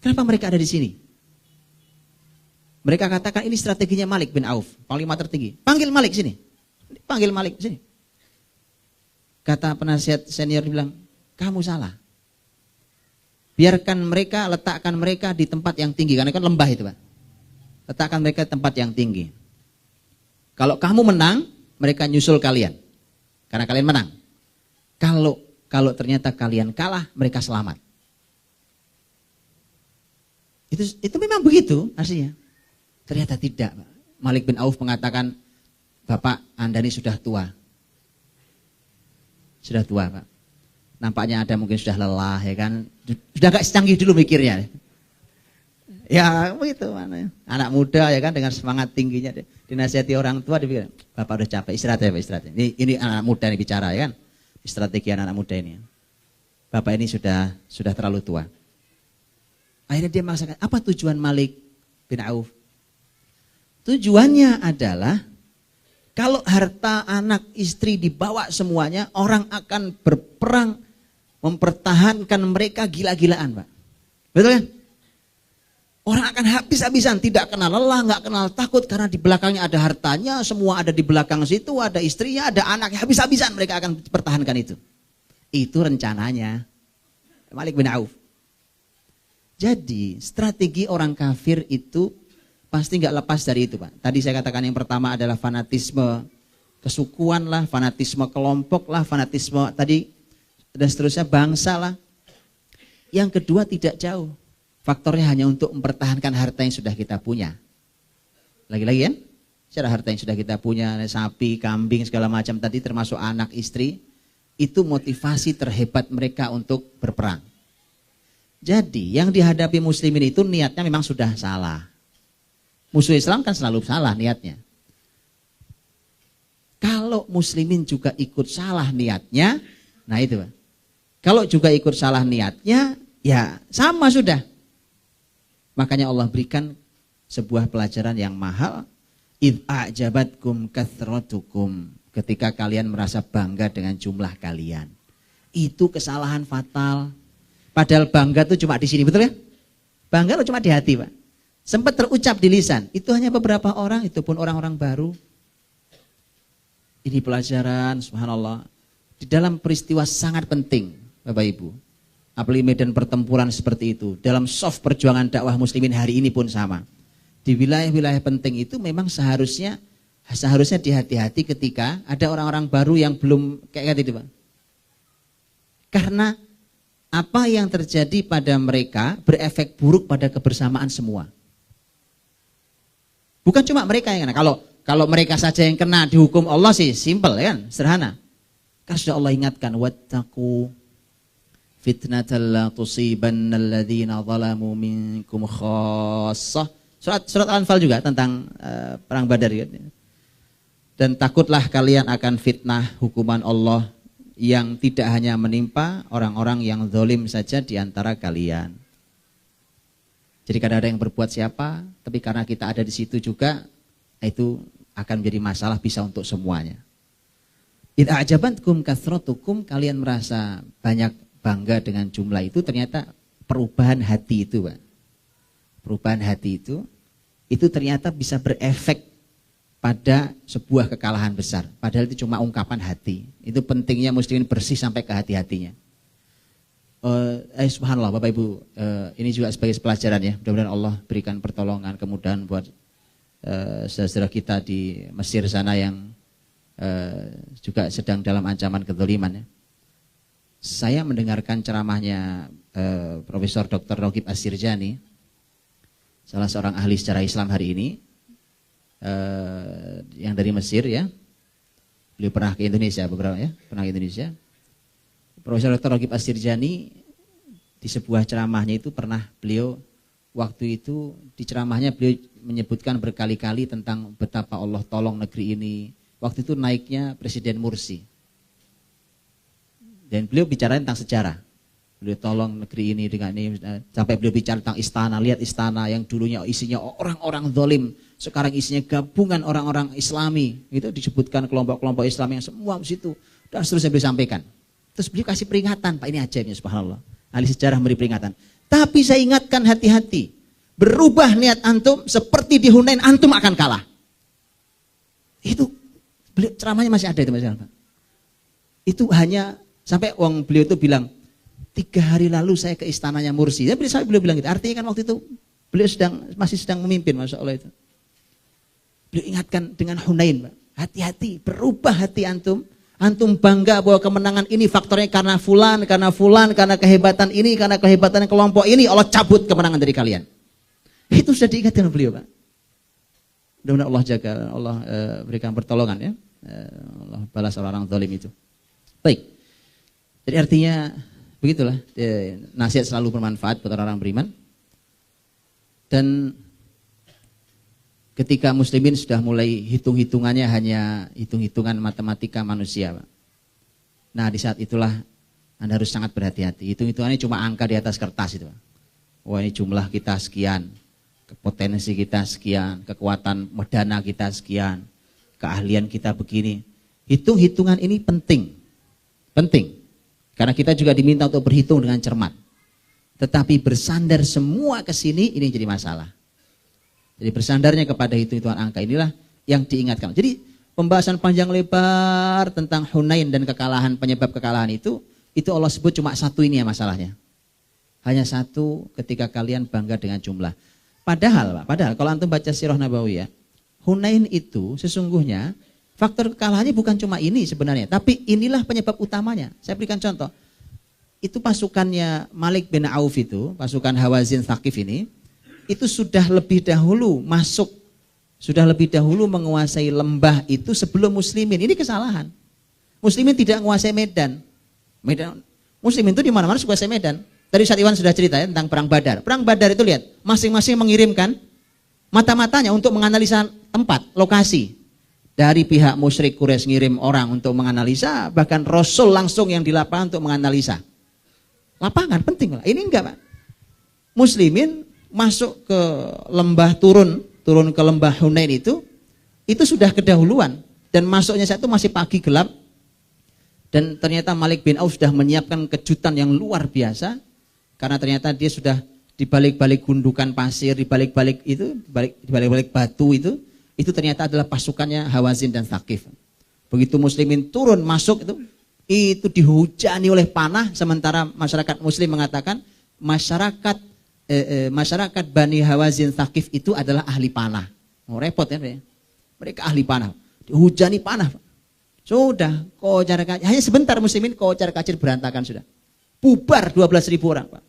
Kenapa mereka ada di sini? Mereka katakan ini strateginya Malik bin Auf, panglima tertinggi. Panggil Malik sini. Panggil Malik sini. Kata penasihat senior bilang, kamu salah. Biarkan mereka, letakkan mereka di tempat yang tinggi. Karena kan lembah itu, Pak. Letakkan mereka di tempat yang tinggi. Kalau kamu menang, mereka nyusul kalian. Karena kalian menang. Kalau ternyata kalian kalah, mereka selamat. Itu memang begitu aslinya. Ternyata tidak, Pak. Malik bin Auf mengatakan, Bapak, Anda ini sudah tua. Sudah tua, Pak. Nampaknya Anda mungkin sudah lelah, ya kan. Sudah gak secanggih dulu mikirnya. Ya begitu mana. Anak muda ya kan dengan semangat tingginya dinasihati orang tua, dia bilang, Bapak udah capek, istirahat ya Pak, istirahat. Ini anak muda ini bicara ya kan. Strategi anak muda ini. Bapak ini sudah terlalu tua. Akhirnya dia mengatakan, apa tujuan Malik bin Auf? Tujuannya adalah kalau harta anak istri dibawa semuanya, orang akan berperang mempertahankan mereka gila-gilaan, Pak. Betul kan? Orang akan habis-habisan, tidak kenal lelah, nggak kenal takut karena di belakangnya ada hartanya, semua ada di belakang situ, ada istrinya, ada anaknya, habis-habisan mereka akan pertahankan itu. Itu rencananya Malik bin Auf. Jadi strategi orang kafir itu pasti nggak lepas dari itu, Pak. Tadi saya katakan yang pertama adalah fanatisme kesukuan lah, fanatisme kelompok lah, fanatisme tadi dan seterusnya bangsa lah. Yang kedua tidak jauh. Faktornya hanya untuk mempertahankan harta yang sudah kita punya. Lagi-lagi kan? Secara harta yang sudah kita punya, sapi, kambing, segala macam tadi termasuk anak, istri. Itu motivasi terhebat mereka untuk berperang. Jadi yang dihadapi muslimin itu niatnya memang sudah salah. Musuh Islam kan selalu salah niatnya. Kalau muslimin juga ikut salah niatnya, nah itu Pak. Kalau juga ikut salah niatnya, ya sama sudah. Makanya Allah berikan sebuah pelajaran yang mahal. Idh a'jabatkum kathratukum. Ketika kalian merasa bangga dengan jumlah kalian. Itu kesalahan fatal. Padahal bangga itu cuma di sini, betul ya? Bangga itu cuma di hati, Pak. Sempat terucap di lisan. Itu hanya beberapa orang, itu pun orang-orang baru. Ini pelajaran, subhanallah. Di dalam peristiwa sangat penting, Bapak Ibu. Apalagi medan pertempuran seperti itu. Dalam soft perjuangan dakwah muslimin hari ini pun sama. Di wilayah-wilayah penting itu memang seharusnya dihati-hati ketika ada orang-orang baru yang belum kayak gitu, Pak. Karena apa yang terjadi pada mereka berefek buruk pada kebersamaan semua. Bukan cuma mereka yang kena. Kalau mereka saja yang kena dihukum Allah sih simple kan, sederhana. Karena sudah Allah ingatkan, wattaqu fitnatal la tusibanna alladhina zalamu minkum khassah. Surat Al-Anfal juga tentang perang Badar ya. Dan takutlah kalian akan fitnah hukuman Allah yang tidak hanya menimpa orang-orang yang zalim saja di antara kalian. Jadi kadang-kadang yang berbuat siapa, tapi karena kita ada di situ juga, itu akan menjadi masalah bisa untuk semuanya. Idza ajabatkum kathratukum, kalian merasa banyak bangga dengan jumlah itu, ternyata perubahan hati itu, Pak. Perubahan hati itu ternyata bisa berefek pada sebuah kekalahan besar. Padahal itu cuma ungkapan hati. Itu pentingnya muslimin bersih sampai ke hati-hatinya. Subhanallah Bapak Ibu, ini juga sebagai pelajaran ya. Mudah-mudahan Allah berikan pertolongan, kemudahan buat saudara kita di Mesir sana yang juga sedang dalam ancaman kezaliman ya. Saya mendengarkan ceramahnya Profesor Dr. Roghib As-Sirjani, salah seorang ahli sejarah Islam hari ini, yang dari Mesir ya. Beliau pernah ke Indonesia beberapa ya, pernah ke Indonesia. Profesor Dr. Roghib As-Sirjani di sebuah ceramahnya itu pernah beliau waktu itu di ceramahnya beliau menyebutkan berkali-kali tentang betapa Allah tolong negeri ini. Waktu itu naiknya Presiden Mursi. Dan beliau bicara tentang sejarah. Beliau tolong negeri ini dengan ini. Sampai beliau bicara tentang istana. Lihat istana yang dulunya isinya orang-orang zalim. Sekarang isinya gabungan orang-orang Islami. Itu disebutkan kelompok-kelompok Islam yang semua di situ. Dan seterusnya beliau sampaikan. Terus beliau kasih peringatan. Pak, ini ajaibnya subhanallah. Ahli sejarah memberi peringatan. Tapi saya ingatkan hati-hati. Berubah niat antum seperti di Hunain antum akan kalah. Itu beliau, ceramahnya masih ada itu Mas. Itu hanya sampai beliau itu bilang 3 hari lalu saya ke istananya Mursi. Ya, beliau bilang gitu. Artinya kan waktu itu beliau masih sedang memimpin, Masya Allah itu. Beliau ingatkan dengan Hunain, Pak. Hati-hati, berubah hati antum. Antum bangga bahwa kemenangan ini faktornya karena fulan, karena kehebatan ini, karena kehebatan kelompok ini, Allah cabut kemenangan dari kalian. Itu sudah diingatkan beliau, Pak. Mudah-mudahan Allah jaga, Allah berikan pertolongan ya. Allah balas orang-orang zalim itu. Baik. Jadi artinya begitulah, nasihat selalu bermanfaat buat orang-orang beriman. Dan ketika muslimin sudah mulai hitung-hitungannya hanya hitung-hitungan matematika manusia, Pak. Nah, di saat itulah Anda harus sangat berhati-hati. Hitung-hitungannya cuma angka di atas kertas itu, Pak. Wah, ini jumlah kita sekian, potensi kita sekian, kekuatan dana kita sekian, keahlian kita begini. Hitung-hitungan ini penting. Penting. Karena kita juga diminta untuk berhitung dengan cermat. Tetapi bersandar semua ke sini, ini jadi masalah. Jadi bersandarnya kepada hitung-hitungan angka inilah yang diingatkan. Jadi pembahasan panjang lebar tentang Hunain dan kekalahan, penyebab kekalahan itu Allah sebut cuma satu ini ya masalahnya. Hanya satu, ketika kalian bangga dengan jumlah. Padahal kalau antum baca Sirah Nabawiyah, Hunain itu sesungguhnya faktor kekalahannya bukan cuma ini sebenarnya, tapi inilah penyebab utamanya. Saya berikan contoh. Itu pasukannya Malik bin Auf itu, pasukan Hawazin Thaqif ini, itu sudah lebih dahulu masuk, sudah lebih dahulu menguasai lembah itu sebelum muslimin. Ini kesalahan. Muslimin tidak menguasai medan. Muslimin itu di mana-mana menguasai medan. Tadi Ustaz Iwan sudah cerita ya, tentang perang Badar. Perang Badar itu lihat, masing-masing mengirimkan mata-matanya untuk menganalisa tempat, lokasi. Dari pihak musyrik Quraisy ngirim orang untuk menganalisa, bahkan Rasul langsung yang di lapangan untuk menganalisa. Lapangan penting lah. Ini enggak, Pak. Muslimin masuk ke lembah, turun ke lembah Hunain itu sudah kedahuluan, dan masuknya saat itu masih pagi gelap, dan ternyata Malik bin Auf sudah menyiapkan kejutan yang luar biasa, karena ternyata dia sudah di balik-balik gundukan pasir, di balik-balik batu itu ternyata adalah pasukannya Hawazin dan Thaqif. Begitu muslimin turun masuk itu dihujani oleh panah, sementara masyarakat muslim mengatakan masyarakat Bani Hawazin Thaqif itu adalah ahli panah. Oh, repot ya, mereka ahli panah, dihujani panah. Sudah, hanya sebentar muslimin kocar kacir berantakan sudah. Bubar 12.000 orang, Pak.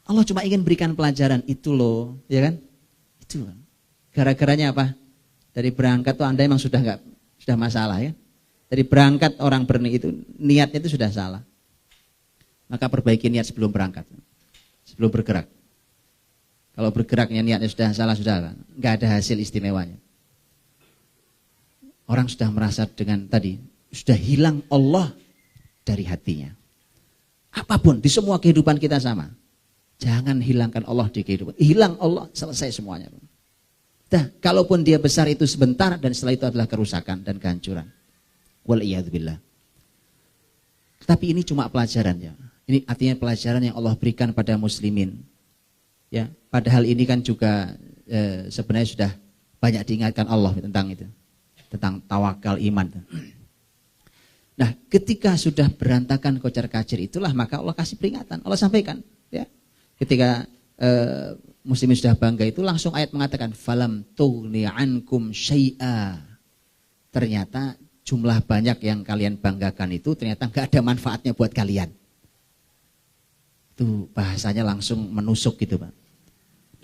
Allah cuma ingin berikan pelajaran itu loh, ya kan? Itu. Gara-garanya apa? Dari berangkat tuh Anda emang sudah masalah ya. Dari berangkat orang itu niatnya itu sudah salah. Maka perbaiki niat sebelum berangkat. Sebelum bergerak. Kalau bergeraknya niatnya sudah salah, enggak ada hasil istimewanya. Orang sudah merasa dengan tadi, sudah hilang Allah dari hatinya. Apapun di semua kehidupan kita sama. Jangan hilangkan Allah di kehidupan. Hilang Allah, selesai semuanya. Dah, kalaupun dia besar itu sebentar, dan setelah itu adalah kerusakan dan kehancuran. Wal'iyadzubillah. Tapi ini cuma pelajaran ya. Ini artinya pelajaran yang Allah berikan pada muslimin. Ya, padahal ini kan juga sebenarnya sudah banyak diingatkan Allah tentang itu. Tentang tawakal iman. Nah, ketika sudah berantakan kocar-kacir itulah maka Allah kasih peringatan. Allah sampaikan, ya. Ketika muslimin sudah bangga itu langsung ayat mengatakan falam tughni ankum syai'a. Ternyata jumlah banyak yang kalian banggakan itu ternyata enggak ada manfaatnya buat kalian. Itu bahasanya langsung menusuk gitu, Pak.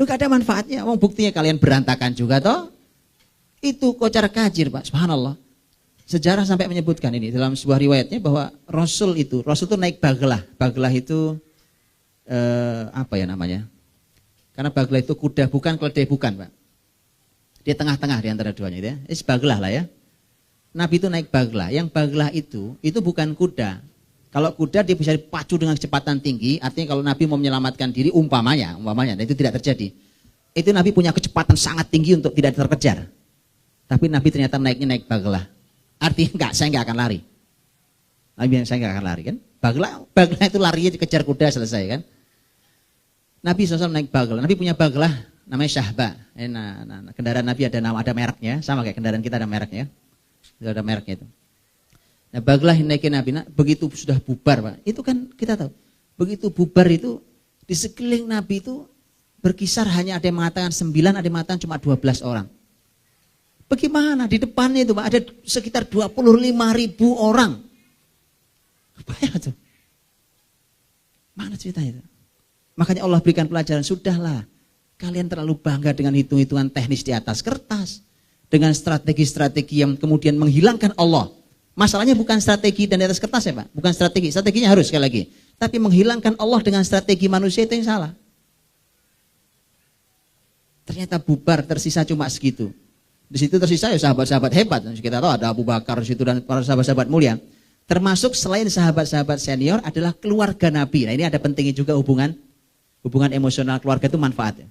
Lu enggak ada manfaatnya, buktinya kalian berantakan juga toh. Itu kocar-kacir, Pak. Subhanallah. Sejarah sampai menyebutkan ini dalam sebuah riwayatnya bahwa Rasul itu naik baglah. Baglah itu apa ya namanya? Karena baglah itu kuda, bukan keledai, bukan, Pak. Dia tengah-tengah di antara duanya itu ya. Ini baglah lah ya. Nabi itu naik baglah. Yang baglah itu bukan kuda. Kalau kuda dia bisa dipacu dengan kecepatan tinggi, artinya kalau Nabi mau menyelamatkan diri umpamanya, dan itu tidak terjadi. Itu Nabi punya kecepatan sangat tinggi untuk tidak terkejar. Tapi Nabi ternyata naik baglah. Artinya saya enggak akan lari. Nabi yang saya enggak akan lari kan. Baglah itu larinya dikejar kuda selesai kan. Nabi SAW naik baglah. Nabi punya baglah namanya Syahba. Kendaraan Nabi ada mereknya, sama kayak kendaraan kita ada mereknya. Ada mereknya itu. Nah, baglah yang naikin Nabi, begitu sudah bubar, Pak. Itu kan kita tahu. Begitu bubar itu di sekeliling Nabi itu berkisar hanya ada yang mengatakan 9, ada yang mengatakan cuma 12 orang. Bagaimana di depannya itu, Pak, ada sekitar 25.000 orang. Apa ya itu? Mana ceritanya itu? Makanya Allah berikan pelajaran, sudahlah. Kalian terlalu bangga dengan hitung-hitungan teknis di atas kertas. Dengan strategi-strategi yang kemudian menghilangkan Allah. Masalahnya bukan strategi dan di atas kertas ya Pak. Bukan strategi. Strateginya harus sekali lagi. Tapi menghilangkan Allah dengan strategi manusia itu yang salah. Ternyata bubar, tersisa cuma segitu. Di situ tersisa ya sahabat-sahabat hebat. Kita tahu ada Abu Bakar di situ dan para sahabat-sahabat mulia. Termasuk selain sahabat-sahabat senior adalah keluarga Nabi. Nah ini ada pentingnya juga hubungan emosional keluarga itu manfaat ya.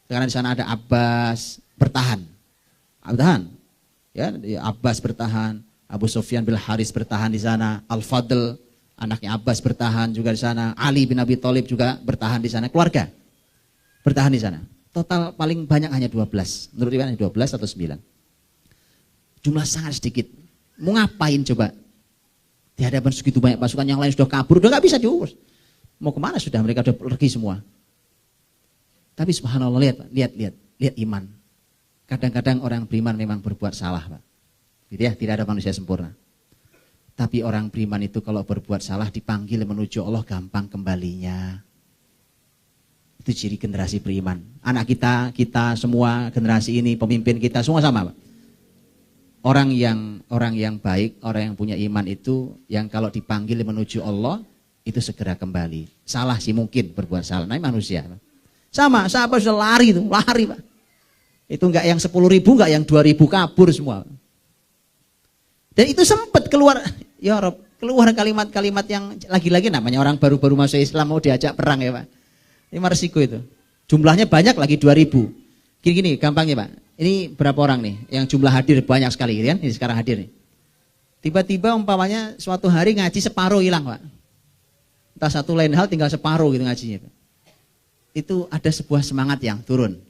Karena di sana ada Abbas bertahan. Ya, Abbas bertahan, Abu Sufyan bin Haris bertahan di sana, Al-Fadl anaknya Abbas bertahan juga di sana, Ali bin Abi Thalib juga bertahan di sana, keluarga bertahan di sana. Total paling banyak hanya 12. Menurut Iwan 12 atau 9. Jumlah sangat sedikit. Mau ngapain coba? Di hadapan segitu banyak pasukan yang lain sudah kabur, udah nggak bisa diurus. Mau kemana sudah, mereka sudah pergi semua. Tapi subhanallah, lihat iman. Kadang-kadang orang beriman memang berbuat salah, Pak. Gitu ya, tidak ada manusia sempurna. Tapi orang beriman itu kalau berbuat salah dipanggil menuju Allah gampang kembalinya. Itu ciri generasi beriman. Anak kita semua generasi ini, pemimpin kita semua sama, Pak. Orang yang baik, orang yang punya iman itu yang kalau dipanggil menuju Allah itu segera kembali. Salah sih mungkin berbuat salah, namanya manusia, Pak. Sama, sahabat sudah lari, Pak. Itu enggak yang 10.000, enggak yang 2.000 kabur semua. Dan itu sempat keluar, ya Rob, keluar kalimat-kalimat yang lagi-lagi namanya orang baru-baru masuk Islam mau diajak perang ya Pak. Ini resiko itu. Jumlahnya banyak lagi 2.000. Gini gampangnya Pak. Ini berapa orang nih yang jumlah hadir banyak sekali kan? Ini sekarang hadir nih. Tiba-tiba umpamanya suatu hari ngaji separuh hilang Pak. Entah satu lain hal tinggal separuh gitu ngajinya Pak. Itu ada sebuah semangat yang turun.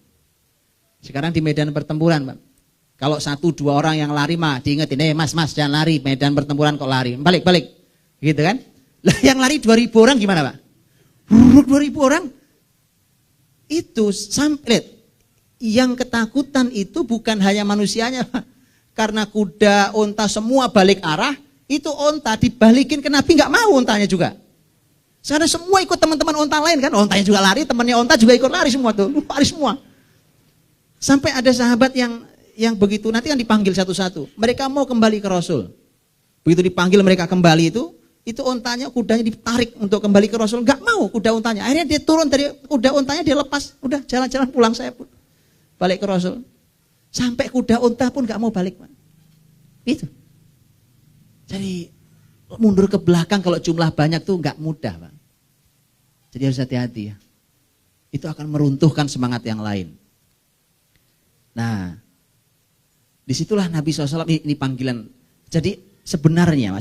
Sekarang di medan pertempuran, Pak. Kalau 1-2 orang yang lari mah diingetin, mas jangan lari, medan pertempuran kok lari. Balik. Gitu kan? Lah yang lari 2.000 orang gimana, Pak? 2.000 orang. Itu sampai yang ketakutan itu bukan hanya manusianya, Pak. Karena kuda, onta semua balik arah, itu onta dibalikin ke Nabi enggak mau ontanya juga. Karena semua ikut teman-teman onta lain kan, ontanya juga lari, temannya onta juga ikut lari semua tuh, lari semua. Sampai ada sahabat yang begitu nanti kan dipanggil satu-satu. Mereka mau kembali ke Rasul. Begitu dipanggil mereka kembali itu ontanya, kudanya ditarik untuk kembali ke Rasul. Enggak mau kuda ontanya. Akhirnya dia turun dari kuda ontanya, dia lepas. Udah jalan-jalan pulang saya pun. Balik ke Rasul. Sampai kuda onta pun enggak mau balik. Pak. Itu. Jadi mundur ke belakang kalau jumlah banyak tuh enggak mudah, Pak. Jadi harus hati-hati ya. Itu akan meruntuhkan semangat yang lain. Nah, disitulah Nabi SAW ini panggilan. Jadi sebenarnya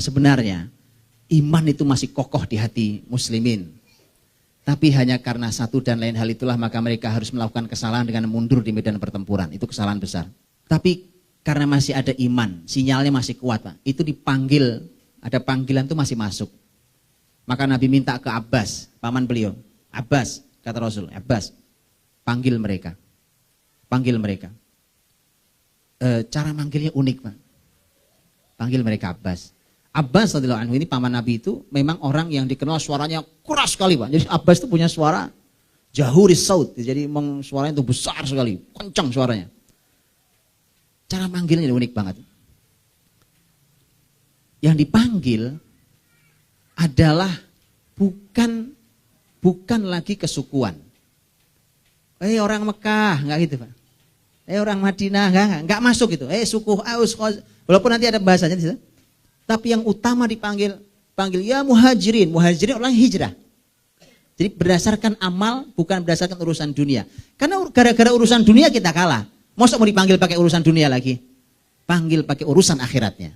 iman itu masih kokoh di hati muslimin. Tapi hanya karena satu dan lain hal itulah maka mereka harus melakukan kesalahan dengan mundur di medan pertempuran. Itu kesalahan besar. Tapi karena masih ada iman, sinyalnya masih kuat Pak. Itu dipanggil, ada panggilan itu masih masuk. Maka Nabi minta ke Abbas, paman beliau. Abbas, kata Rasul, Abbas, panggil mereka. Cara manggilnya unik Pak. Panggil mereka Abbas. Abbas radhiyallahu anhu ini paman Nabi itu memang orang yang dikenal suaranya keras sekali Pak. Jadi Abbas itu punya suara jahuris saut. Jadi memang suaranya itu besar sekali, kencang suaranya. Cara manggilnya unik banget. Yang dipanggil adalah bukan lagi kesukuan. Orang Mekah, enggak gitu Pak. Orang Madinah, enggak masuk gitu. Suku Aus, walaupun nanti ada bahasanya di situ. Tapi yang utama panggil ya muhajirin. Muhajirin orang hijrah. Jadi berdasarkan amal, bukan berdasarkan urusan dunia. Karena gara-gara urusan dunia kita kalah. Masa mau dipanggil pakai urusan dunia lagi? Panggil pakai urusan akhiratnya.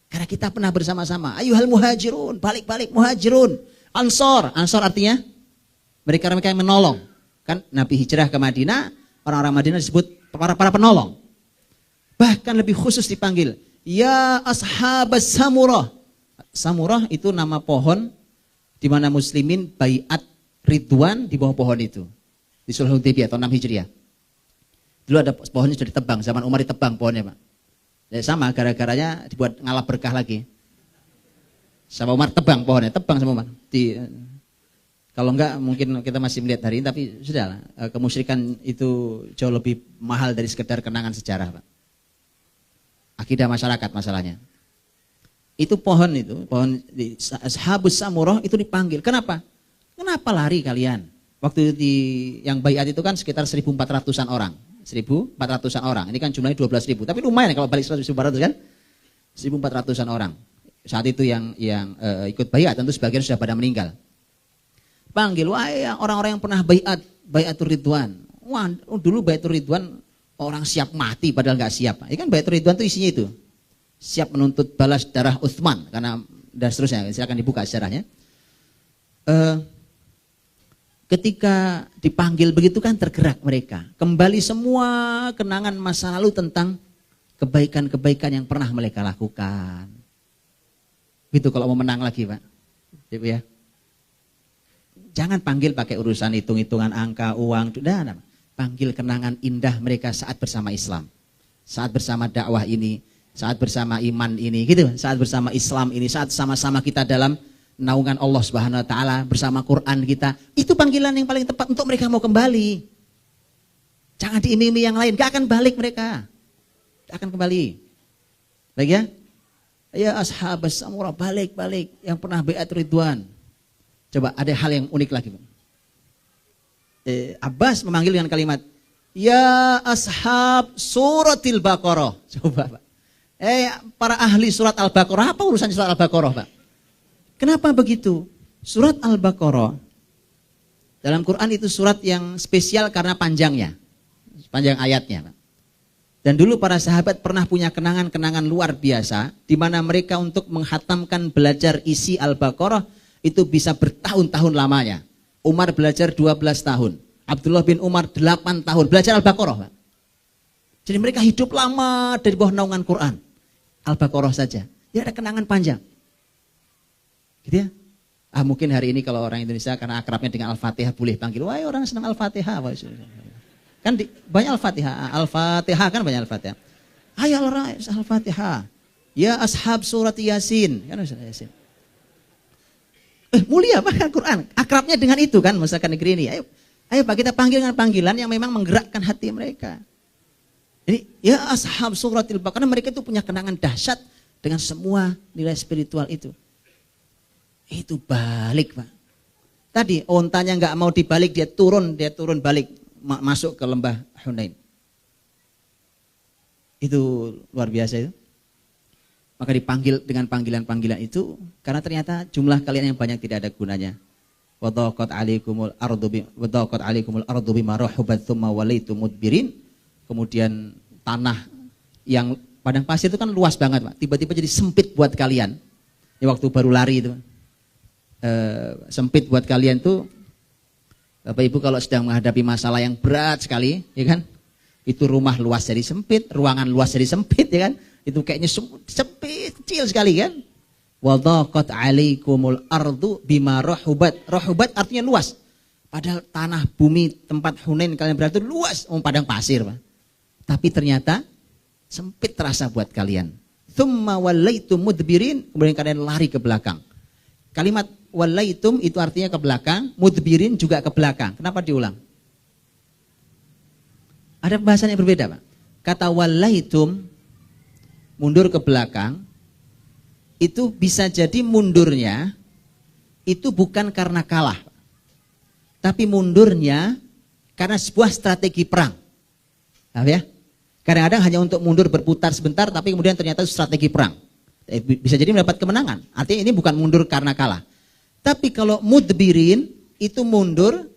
Karena kita pernah bersama-sama. Ayuhal muhajirun, balik-balik muhajirun. Ansor artinya mereka yang menolong. Kan Nabi hijrah ke Madinah, orang-orang Madinah disebut para penolong. Bahkan lebih khusus dipanggil, ya ashabas samurah. Samurah itu nama pohon di mana muslimin baiat ridwan di bawah pohon itu. Di Sulhul Hudaybiyah tahun 6 Hijriah. Dulu ada pohonnya sudah ditebang, zaman Umar ditebang pohonnya, Pak. Ya, sama gara-garanya dibuat ngalap berkah lagi. Sama Umar tebang pohonnya, tebang sama Umar. Kalau enggak mungkin kita masih melihat hari ini, tapi sudahlah, kemusyrikan itu jauh lebih mahal dari sekedar kenangan sejarah, Pak. Akidah masyarakat masalahnya. Itu pohon di Ashabus Samurah itu dipanggil. Kenapa? Kenapa lari kalian? Waktu yang baiat itu kan sekitar 1.400-an orang. 1.400-an orang. Ini kan jumlahnya 12.000. Tapi lumayan kalau balik 1.400 kan? 1.400-an orang. Saat itu yang ikut baiat tentu sebagian sudah pada meninggal. Panggil, wah ya, orang-orang yang pernah baiatur ridwan. Wah, dulu baiatur ridwan orang siap mati padahal nggak siap. Ya kan baiatur ridwan itu isinya itu. Siap menuntut balas darah Utsman karena dan seterusnya. Silakan dibuka sejarahnya. Ketika dipanggil begitu kan tergerak mereka. Kembali semua kenangan masa lalu tentang kebaikan-kebaikan yang pernah mereka lakukan. Gitu kalau mau menang lagi, Pak. Gitu ya. Jangan panggil pakai urusan hitung-hitungan angka, uang, sudah. Panggil kenangan indah mereka saat bersama Islam. Saat bersama dakwah ini, saat bersama iman ini, gitu. Saat bersama Islam ini, saat sama-sama kita dalam naungan Allah Subhanahu wa taala, bersama Quran kita. Itu panggilan yang paling tepat untuk mereka mau kembali. Jangan diiming-iming yang lain, gak akan balik mereka. Gak akan kembali. Baik ya? Ya Ashabus Samurah, balik yang pernah baiat ridwan. Coba ada hal yang unik lagi. Abbas memanggil dengan kalimat, ya ashab suratil Baqarah. Coba Pak. Para ahli surat Al-Baqarah, apa urusan surat Al-Baqarah, Pak? Kenapa begitu? Surat Al-Baqarah dalam Quran itu surat yang spesial karena panjangnya. Panjang ayatnya, Pak. Dan dulu para sahabat pernah punya kenangan-kenangan luar biasa di mana mereka untuk menghatamkan belajar isi Al-Baqarah itu bisa bertahun-tahun lamanya. Umar belajar 12 tahun. Abdullah bin Umar 8 tahun belajar Al-Baqarah, Pak. Jadi mereka hidup lama dari bawah naungan Quran. Al-Baqarah saja. Dia ada kenangan panjang. Gitu ya. Mungkin hari ini kalau orang Indonesia karena akrabnya dengan Al-Fatihah boleh panggil, wah orang senang Al-Fatihah. Kan banyak Al-Fatihah. Al-Fatihah kan banyak Al-Fatihah. Ayo orang Al-Fatihah. Ya ashab surat Yasin. Kan Yasin. Mulia Pak Al-Quran. Akrabnya dengan itu kan masyarakat negeri ini. Ayo Pak kita panggil dengan panggilan yang memang menggerakkan hati mereka. Jadi ya ashab suratil Baqarah, karena mereka itu punya kenangan dahsyat dengan semua nilai spiritual itu. Itu balik, Pak. Tadi ontanya nggak mau dibalik, dia turun balik masuk ke lembah Hunain. Itu luar biasa itu. Maka dipanggil dengan panggilan-panggilan itu karena ternyata jumlah kalian yang banyak tidak ada gunanya. Wa dhaqat 'alaikumul ardu bima rahubat tsumma walaitum mudbirin. Kemudian tanah yang padang pasir itu kan luas banget, Pak. Tiba-tiba jadi sempit buat kalian. Ini waktu baru lari itu. Sempit buat kalian tuh Bapak Ibu kalau sedang menghadapi masalah yang berat sekali, ya kan? Itu rumah luas jadi sempit, ruangan luas jadi sempit, ya kan? Itu kayaknya sempit, kecil sekali kan. Wa dhaqat 'alaikumul ardu bima rahubat. Rahubat artinya luas. Padahal tanah bumi tempat Hunain kalian berada itu luas, padang pasir, Pak. Tapi ternyata sempit terasa buat kalian. Tsumma wallaitum mudbirin, kemudian kalian lari ke belakang. Kalimat wallaitum itu artinya ke belakang, mudbirin juga ke belakang. Kenapa diulang? Ada pembahasan yang berbeda, Pak. Kata wallaitum mundur ke belakang, itu bisa jadi mundurnya itu bukan karena kalah, tapi mundurnya karena sebuah strategi perang. Paham ya? Kadang-kadang hanya untuk mundur berputar sebentar, tapi kemudian ternyata strategi perang. Bisa jadi mendapat kemenangan. Artinya ini bukan mundur karena kalah. Tapi kalau mudbirin itu mundur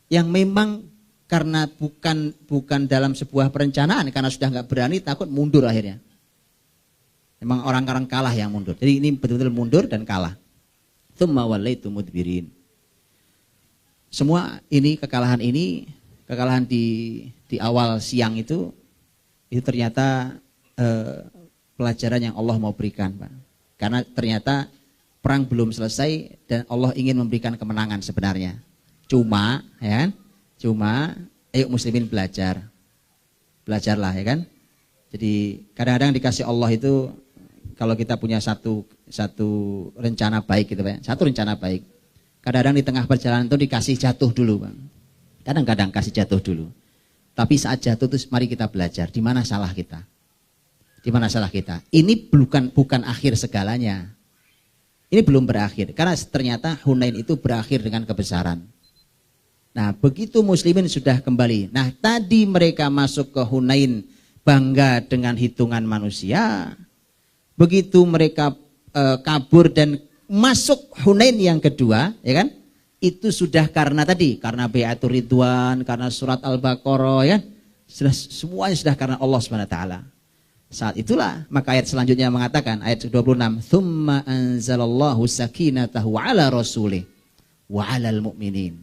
yang memang karena bukan dalam sebuah perencanaan, karena sudah nggak berani, takut mundur akhirnya. Memang orang-orang kalah yang mundur. Jadi ini betul-betul mundur dan kalah. Tsumma wallaitum mudbirin. Semua ini kekalahan di awal siang itu ternyata pelajaran yang Allah mau berikan, Pak. Karena ternyata perang belum selesai dan Allah ingin memberikan kemenangan sebenarnya. Cuma ayo muslimin belajarlah, ya kan. Jadi kadang-kadang dikasih Allah itu kalau kita punya satu rencana baik gitu, Pak. Satu rencana baik. Kadang-kadang di tengah perjalanan itu dikasih jatuh dulu, Bang. Kadang-kadang kasih jatuh dulu. Tapi saat jatuh itu mari kita belajar di mana salah kita. Di mana salah kita. Ini bukan akhir segalanya. Ini belum berakhir. Karena ternyata Hunain itu berakhir dengan kebesaran. Nah, begitu muslimin sudah kembali. Nah, tadi mereka masuk ke Hunain bangga dengan hitungan manusia. Begitu mereka kabur dan masuk Hunain yang kedua, ya kan? Itu sudah karena tadi, karena Bai'atur Ridwan, karena surat Al-Baqarah, ya. Semuanya sudah karena Allah SWT. Saat itulah maka ayat selanjutnya mengatakan ayat 26, "Tsumma anzalallahu sakinatahu 'ala rasulih wa 'alal mu'minin."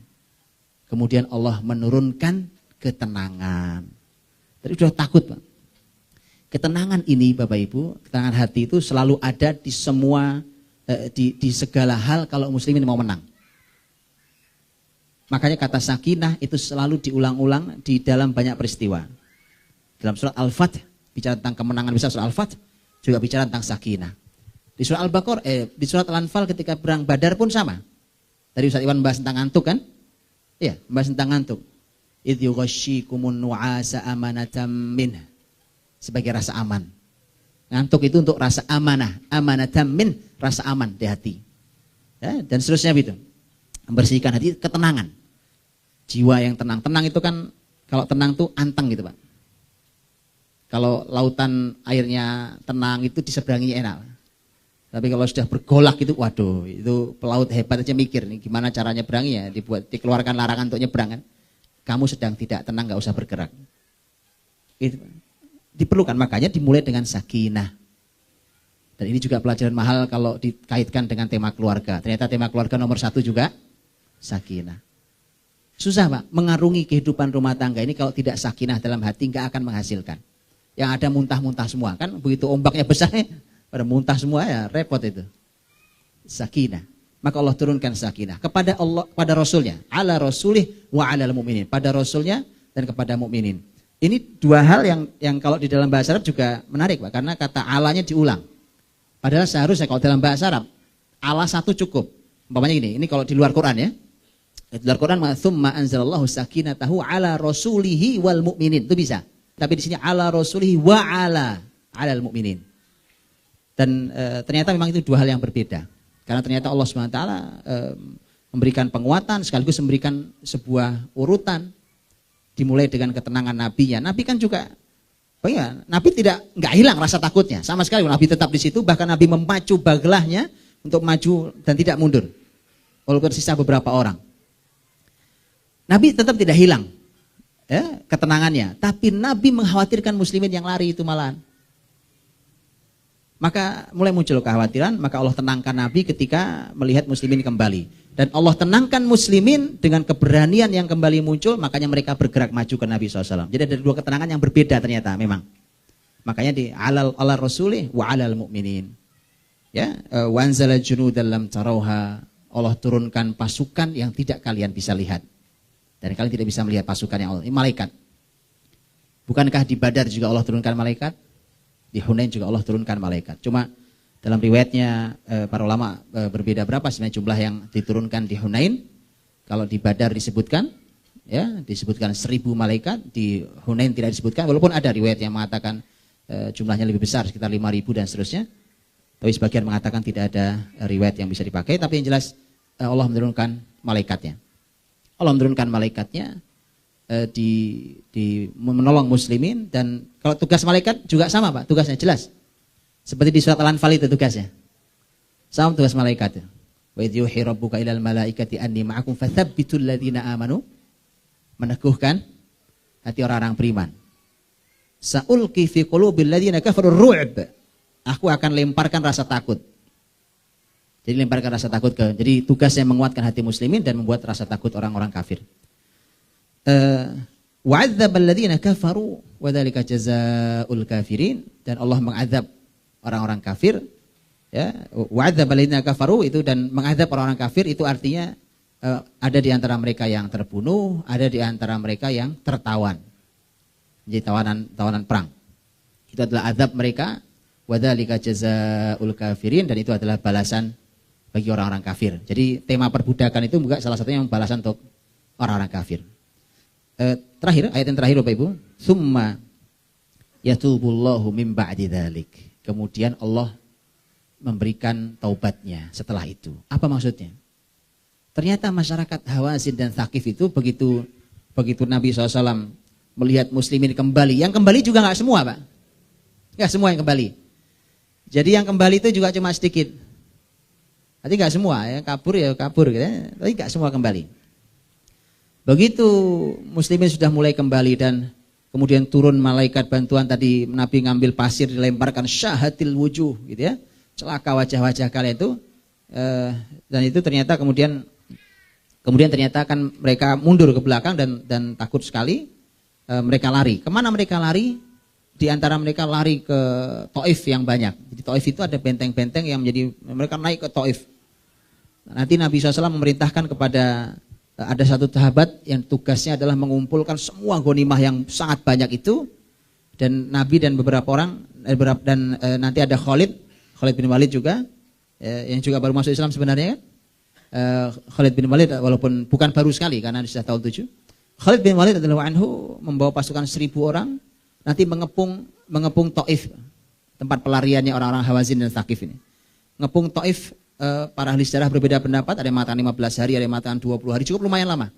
Kemudian Allah menurunkan ketenangan. Tadi sudah takut, Pak. Ketenangan ini Bapak Ibu, ketenangan hati itu selalu ada di semua di segala hal kalau muslimin mau menang. Makanya kata sakinah itu selalu diulang-ulang di dalam banyak peristiwa. Dalam surat Al-Fath bicara tentang kemenangan besar, surat Al-Fath juga bicara tentang sakinah. Di surat Al-Baqarah, di surat Al-Anfal ketika perang Badar pun sama. Tadi Ustaz Iwan membahas tentang ngantuk kan? Iya, membahas tentang ngantuk. Idh yughashshikumun nu'asa amanatan min. Sebagai rasa aman. Ngantuk itu untuk rasa amanah, amanatan min, rasa aman di hati. Ya, dan seterusnya begitu. Membersihkan hati, ketenangan. Jiwa yang tenang. Tenang itu kan, kalau tenang tuh anteng gitu, Pak. Kalau lautan airnya tenang itu diseberanginya enak. Tapi kalau sudah bergolak itu, waduh, itu pelaut hebat aja mikir nih gimana caranya berangi ya, dikeluarkan larangan untuk nyebrang kan. Kamu sedang tidak tenang, nggak usah bergerak. Itu diperlukan, makanya dimulai dengan sakinah. Dan ini juga pelajaran mahal kalau dikaitkan dengan tema keluarga. Ternyata tema keluarga nomor 1 juga sakinah. Susah, Pak, mengarungi kehidupan rumah tangga ini kalau tidak sakinah dalam hati nggak akan menghasilkan. Yang ada muntah-muntah semua kan, begitu ombaknya besar pada muntah semua ya repot itu. Sakinah. Maka Allah turunkan sakinah kepada Allah, pada Rasulnya, ala rasulih wa alal mu'minin, pada Rasulnya dan kepada mukminin. Ini dua hal yang kalau di dalam bahasa Arab juga menarik, Pak, karena kata alanya diulang. Padahal seharusnya kalau dalam bahasa Arab ala satu cukup. Umpamanya ini kalau di luar Quran ya. Di luar Quran tsumma anzalallahu sakinatahu ala rasulihi wal mu'minin, itu bisa. Tapi di sini ala rasulihi wa alal mu'minin. Dan ternyata memang itu dua hal yang berbeda. Karena ternyata Allah SWT memberikan penguatan sekaligus memberikan sebuah urutan. Dimulai dengan ketenangan nabinya. Nabi kan juga, Nabi nggak hilang rasa takutnya sama sekali. Nabi tetap di situ, bahkan Nabi memacu bagelahnya untuk maju dan tidak mundur. Walaupun sisa beberapa orang. Nabi tetap tidak hilang. Ya, ketenangannya, tapi Nabi mengkhawatirkan muslimin yang lari itu malahan. Maka mulai muncul kekhawatiran, maka Allah tenangkan Nabi ketika melihat muslimin kembali. Dan Allah tenangkan muslimin dengan keberanian yang kembali muncul, makanya mereka bergerak maju ke Nabi SAW. Jadi ada dua ketenangan yang berbeda ternyata memang. Makanya di ala rasulih wa alal mu'minin. Ya, wanzala junudan lam tarauha. Allah turunkan pasukan yang tidak kalian bisa lihat. Dan kalian tidak bisa melihat pasukan yang Allah. Ini malaikat. Bukankah di Badar juga Allah turunkan malaikat? Di Hunain juga Allah turunkan malaikat. Cuma dalam riwayatnya para ulama berbeda berapa sebenarnya jumlah yang diturunkan di Hunain. Kalau di Badar disebutkan, ya disebutkan 1000 malaikat. Di Hunain tidak disebutkan. Walaupun ada riwayat yang mengatakan jumlahnya lebih besar, sekitar 5000 dan seterusnya. Tapi sebagian mengatakan tidak ada riwayat yang bisa dipakai. Tapi yang jelas Allah menurunkan malaikatnya. Allah menurunkan malaikatnya di menolong muslimin. Dan kalau tugas malaikat juga sama, Pak, tugasnya jelas. Seperti di surat Al-Anfal itu tugasnya. Sama tugas malaikat. Wa idh yuhi rabbuka ilal malaikati anni ma'akum fathabbitul ladzina amanu. Meneguhkan hati orang-orang beriman. Sa'ulqi fi qulubil ladzina kafaru ru'b. Aku akan lemparkan rasa takut. Jadi lemparkan rasa takut jadi tugasnya menguatkan hati muslimin dan membuat rasa takut orang-orang kafir. Wa'adzabal ladzina kafaru wa dzalika jazaa'ul kafirin, dan Allah mengadab orang-orang kafir, ya. Wa'adzabal ladzina kafaru itu, dan mengadab orang-orang kafir itu artinya ada di antara mereka yang terbunuh, ada di antara mereka yang tertawan. Jadi tawanan perang. Itu adalah azab mereka, wa dzalika jazaa'ul kafirin, dan itu adalah balasan bagi orang-orang kafir. Jadi tema perbudakan itu juga salah satunya yang balasan untuk orang-orang kafir. Terakhir, ayat yang terakhir Bapak Ibu, summa yatubullahu min ba'di dzalik. Kemudian Allah memberikan taubatnya setelah itu. Apa maksudnya? Ternyata masyarakat Hawazin dan Thaqif itu begitu Nabi SAW melihat muslimin kembali, yang kembali juga nggak semua Pak, nggak semua yang kembali. Jadi yang kembali itu juga cuma sedikit. Nanti nggak semua, ya kabur gitu ya, tapi nggak semua kembali. Begitu muslimin sudah mulai kembali dan kemudian turun malaikat bantuan, tadi Nabi ngambil pasir dilemparkan, syahatil wujuh gitu ya, celaka wajah-wajah kalian itu, dan itu ternyata kemudian ternyata kan mereka mundur ke belakang dan takut sekali, mereka lari. Kemana mereka lari? Di antara mereka lari ke Taif yang banyak. Jadi Taif itu ada benteng-benteng yang menjadi, mereka naik ke Taif. Nanti Nabi SAW memerintahkan kepada, ada satu sahabat yang tugasnya adalah mengumpulkan semua ghanimah yang sangat banyak itu, dan Nabi dan beberapa orang nanti ada Khalid bin Walid juga, yang juga baru masuk Islam sebenarnya kan. Khalid bin Walid walaupun bukan baru sekali karena sudah tahun 7. Khalid bin Walid adalah anhu membawa pasukan 1.000 orang nanti mengepung Taif, tempat pelariannya orang-orang Hawazin dan Thaqif ini. Ngepung Taif, para ahli sejarah berbeda pendapat, ada yang mengatakan 15 hari, ada yang mengatakan 20 hari, cukup lumayan lama.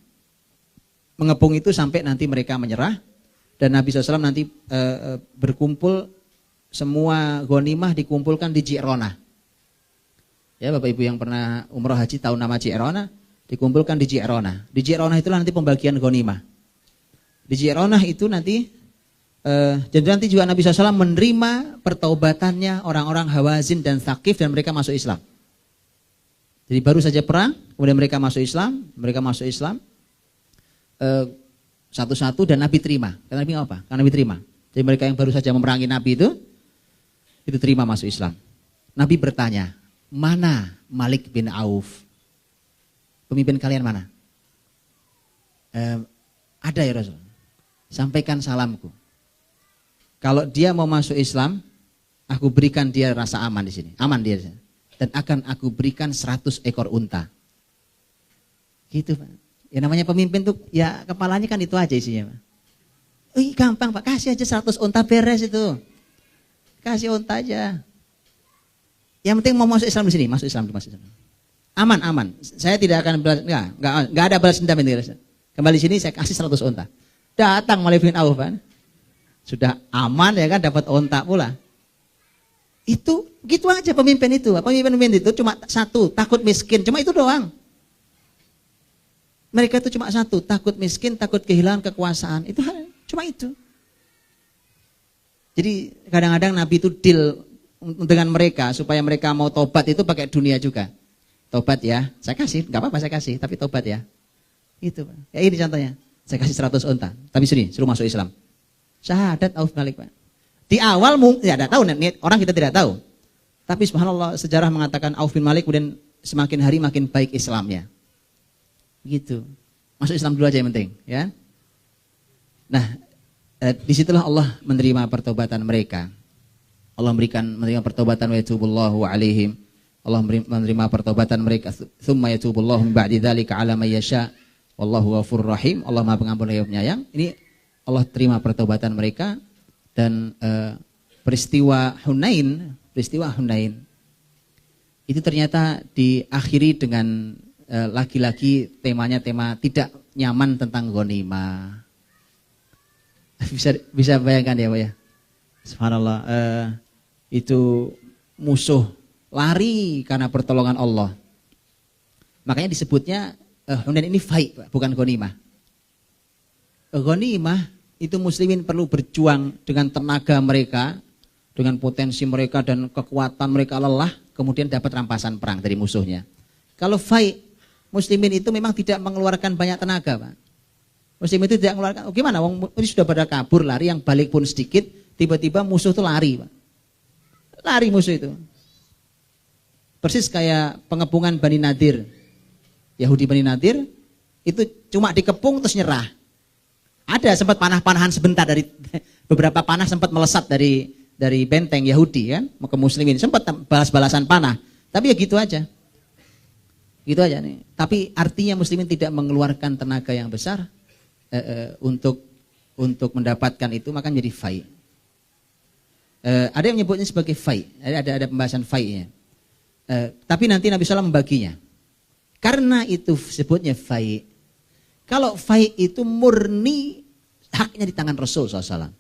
Mengepung itu sampai nanti mereka menyerah, dan Nabi SAW nanti berkumpul, semua ghanimah dikumpulkan di Ji'ronah. Ya Bapak Ibu yang pernah umroh haji tahu nama Ji'ronah, dikumpulkan di Ji'ronah. Di Ji'ronah itulah nanti pembagian ghanimah. Di Ji'ronah itu nanti, jadi nanti juga Nabi SAW menerima pertaubatannya orang-orang Hawazin dan Thaqif dan mereka masuk Islam. Jadi baru saja perang, kemudian mereka masuk Islam, satu-satu dan Nabi terima. Karena Nabi apa? Karena Nabi terima. Jadi mereka yang baru saja memerangi Nabi itu terima masuk Islam. Nabi bertanya, mana Malik bin Auf? Pemimpin kalian mana? Ada ya Rasul. Sampaikan salamku. Kalau dia mau masuk Islam, aku berikan dia rasa aman di sini. Aman dia di sini. Dan akan aku berikan 100 ekor unta. Gitu Pak. Ya namanya pemimpin tuh, ya kepalanya kan itu aja isinya Pak. Gampang Pak, kasih aja 100 unta beres itu. Kasih unta aja. Yang penting mau masuk Islam di sini, masuk Islam. Aman. Saya tidak akan enggak ada balas dendam ini. Kembali sini saya kasih 100 unta. Datang Malik bin Auf Pak. Sudah aman ya kan, dapat unta pula. Itu gitu aja pemimpin itu. Pemimpin itu cuma satu, takut miskin, cuma itu doang. Mereka itu cuma satu, takut miskin, takut kehilangan kekuasaan. Itu cuma itu. Jadi kadang-kadang Nabi itu deal dengan mereka supaya mereka mau tobat itu pakai dunia juga. Tobat ya, saya kasih, nggak apa-apa saya kasih, tapi tobat ya. Itu Pak. Ya ini contohnya. Saya kasih 100 unta, tapi sini suruh masuk Islam. Syahadat Auf Malik Pak. Di awal ya tidak tahu, orang kita tidak tahu. Tapi subhanallah sejarah mengatakan Auf bin Malik kemudian semakin hari makin baik Islamnya. Gitu. Masuk Islam dulu aja yang penting, ya. Nah, disitulah Allah menerima pertobatan mereka. Allah menerima pertobatan wa yatubullahu alaihim. Allah menerima pertobatan mereka. Tsumma yatubullahu min ba'di dzalika 'ala may yasha. Wallahu ghafurur rahim. Allah Maha Pengampun lagi Penyayang. Ini Allah terima pertobatan mereka. Dan peristiwa Hunain itu ternyata diakhiri dengan lagi-lagi temanya tema tidak nyaman tentang ghanimah. Bisa bayangkan ya Pak ya. Subhanallah, itu musuh lari karena pertolongan Allah. Makanya disebutnya Hunain ini faid, bukan ghanimah. Ghanimah itu muslimin perlu berjuang dengan tenaga mereka, dengan potensi mereka dan kekuatan mereka lelah, kemudian dapat rampasan perang dari musuhnya. Kalau faid, muslimin itu memang tidak mengeluarkan banyak tenaga Pak. Muslimin itu tidak mengeluarkan, gimana? Ini sudah pada kabur, lari, yang balik pun sedikit, tiba-tiba musuh itu lari Pak. Lari musuh itu. Persis kayak pengepungan Bani Nadir. Yahudi Bani Nadir, itu cuma dikepung terus nyerah. Ada sempat panah-panahan sebentar, dari beberapa panah sempat melesat dari benteng Yahudi kan ke muslimin, sempat balas-balasan panah. Tapi ya gitu aja. Gitu aja nih. Tapi artinya muslimin tidak mengeluarkan tenaga yang besar untuk mendapatkan itu, maka menjadi fai. Ada yang menyebutnya sebagai fai. Ada pembahasan fainya. Tapi nanti Nabi SAW membaginya. Karena itu sebutnya fai. Kalau fai itu murni haknya di tangan Rasul SAW.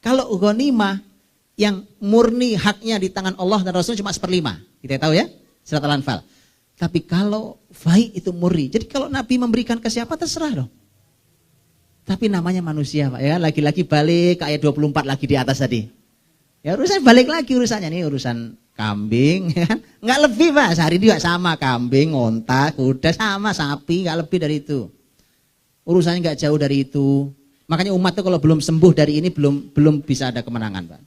Kalau ghanimah yang murni haknya di tangan Allah dan Rasul cuma 1/5. Kita tahu ya, surat Al-Anfal. Tapi kalau fai itu murni. Jadi kalau Nabi memberikan ke siapa terserah dong. Tapi namanya manusia Pak ya. Lagi-lagi balik ke ayat 24 lagi di atas tadi. Ya urusan balik lagi urusannya nih, urusan kambing ya kan. Enggak lebih Pak, sehari juga sama kambing, onta, kuda sama, sapi, enggak lebih dari itu. Urusannya enggak jauh dari itu. Makanya umat itu kalau belum sembuh dari ini belum bisa ada kemenangan Pak.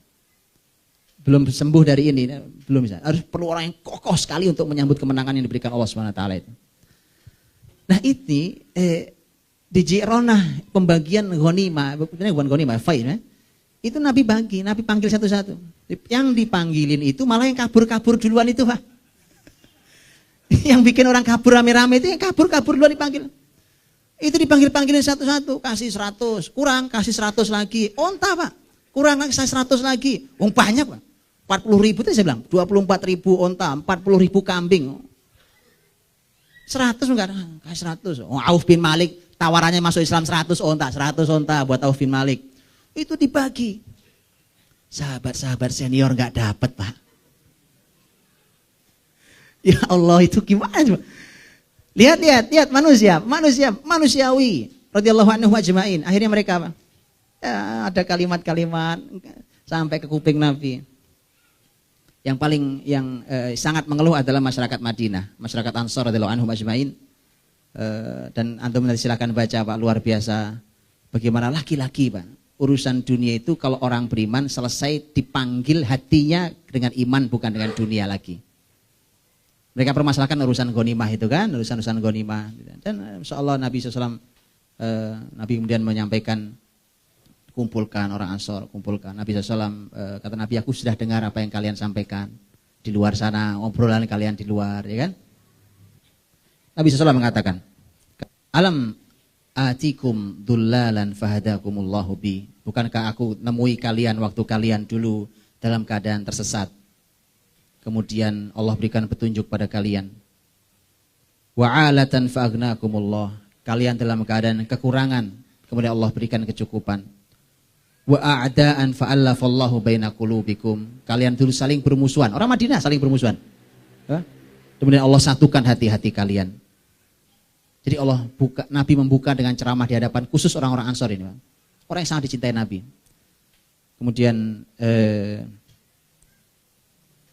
Belum sembuh dari ini, belum bisa. Harus perlu orang yang kokoh sekali untuk menyambut kemenangan yang diberikan Allah Subhanahu wa taala itu. Nah, ini di Ji'ronah pembagian ghanimah, bukan ghanimah, fai ya. Itu Nabi bagi, Nabi panggil satu-satu. Yang dipanggilin itu malah yang kabur-kabur duluan itu, Pak. Yang bikin orang kabur rame-rame itu yang kabur-kabur duluan dipanggil. Itu dipanggil-panggilin satu-satu, kasih 100, kurang kasih 100 lagi. Onta, Pak. Kurang kasih 100 lagi. Wong banyak, Pak. 40.000 itu saya bilang, 24.000 onta, 40.000 kambing. 100 enggak, kasih 100. Auf bin Malik tawarannya masuk Islam 100 onta buat Auf bin Malik. Itu dibagi. Sahabat-sahabat senior enggak dapat, Pak. Ya Allah, itu gimana coba? Lihat manusiawi radhiyallahu anhu ajmain. Akhirnya mereka apa? Ya, ada kalimat-kalimat sampai ke kuping Nabi. Yang sangat mengeluh adalah masyarakat Madinah, masyarakat Ansar radhiyallahu anhum ajmain. Dan antum nanti silakan baca Pak, luar biasa bagaimana laki-laki Pak. Urusan dunia itu kalau orang beriman selesai dipanggil hatinya dengan iman bukan dengan dunia lagi. Mereka permasalahkan urusan ghanimah itu kan, urusan ghanimah. Dan insyaallah Nabi SAW Nabi kemudian menyampaikan, kumpulkan orang Ansor, kumpulkan. Nabi SAW kata Nabi, aku sudah dengar apa yang kalian sampaikan di luar sana, obrolan kalian di luar, ya kan? Nabi SAW mengatakan, alam atikum dullalan fahadakumullahu bi. Bukankah aku nemui kalian waktu kalian dulu dalam keadaan tersesat, kemudian Allah berikan petunjuk pada kalian. Wa'alatan fa'agnakumullah. Kalian dalam keadaan kekurangan, kemudian Allah berikan kecukupan. Wa a'da'an fa'allafallahu baina qulubikum. Kalian dulu saling bermusuhan. Orang Madinah saling bermusuhan. Kemudian Allah satukan hati-hati kalian. Jadi Nabi membuka dengan ceramah di hadapan khusus orang-orang Ansor ini. Orang yang sangat dicintai Nabi. Kemudian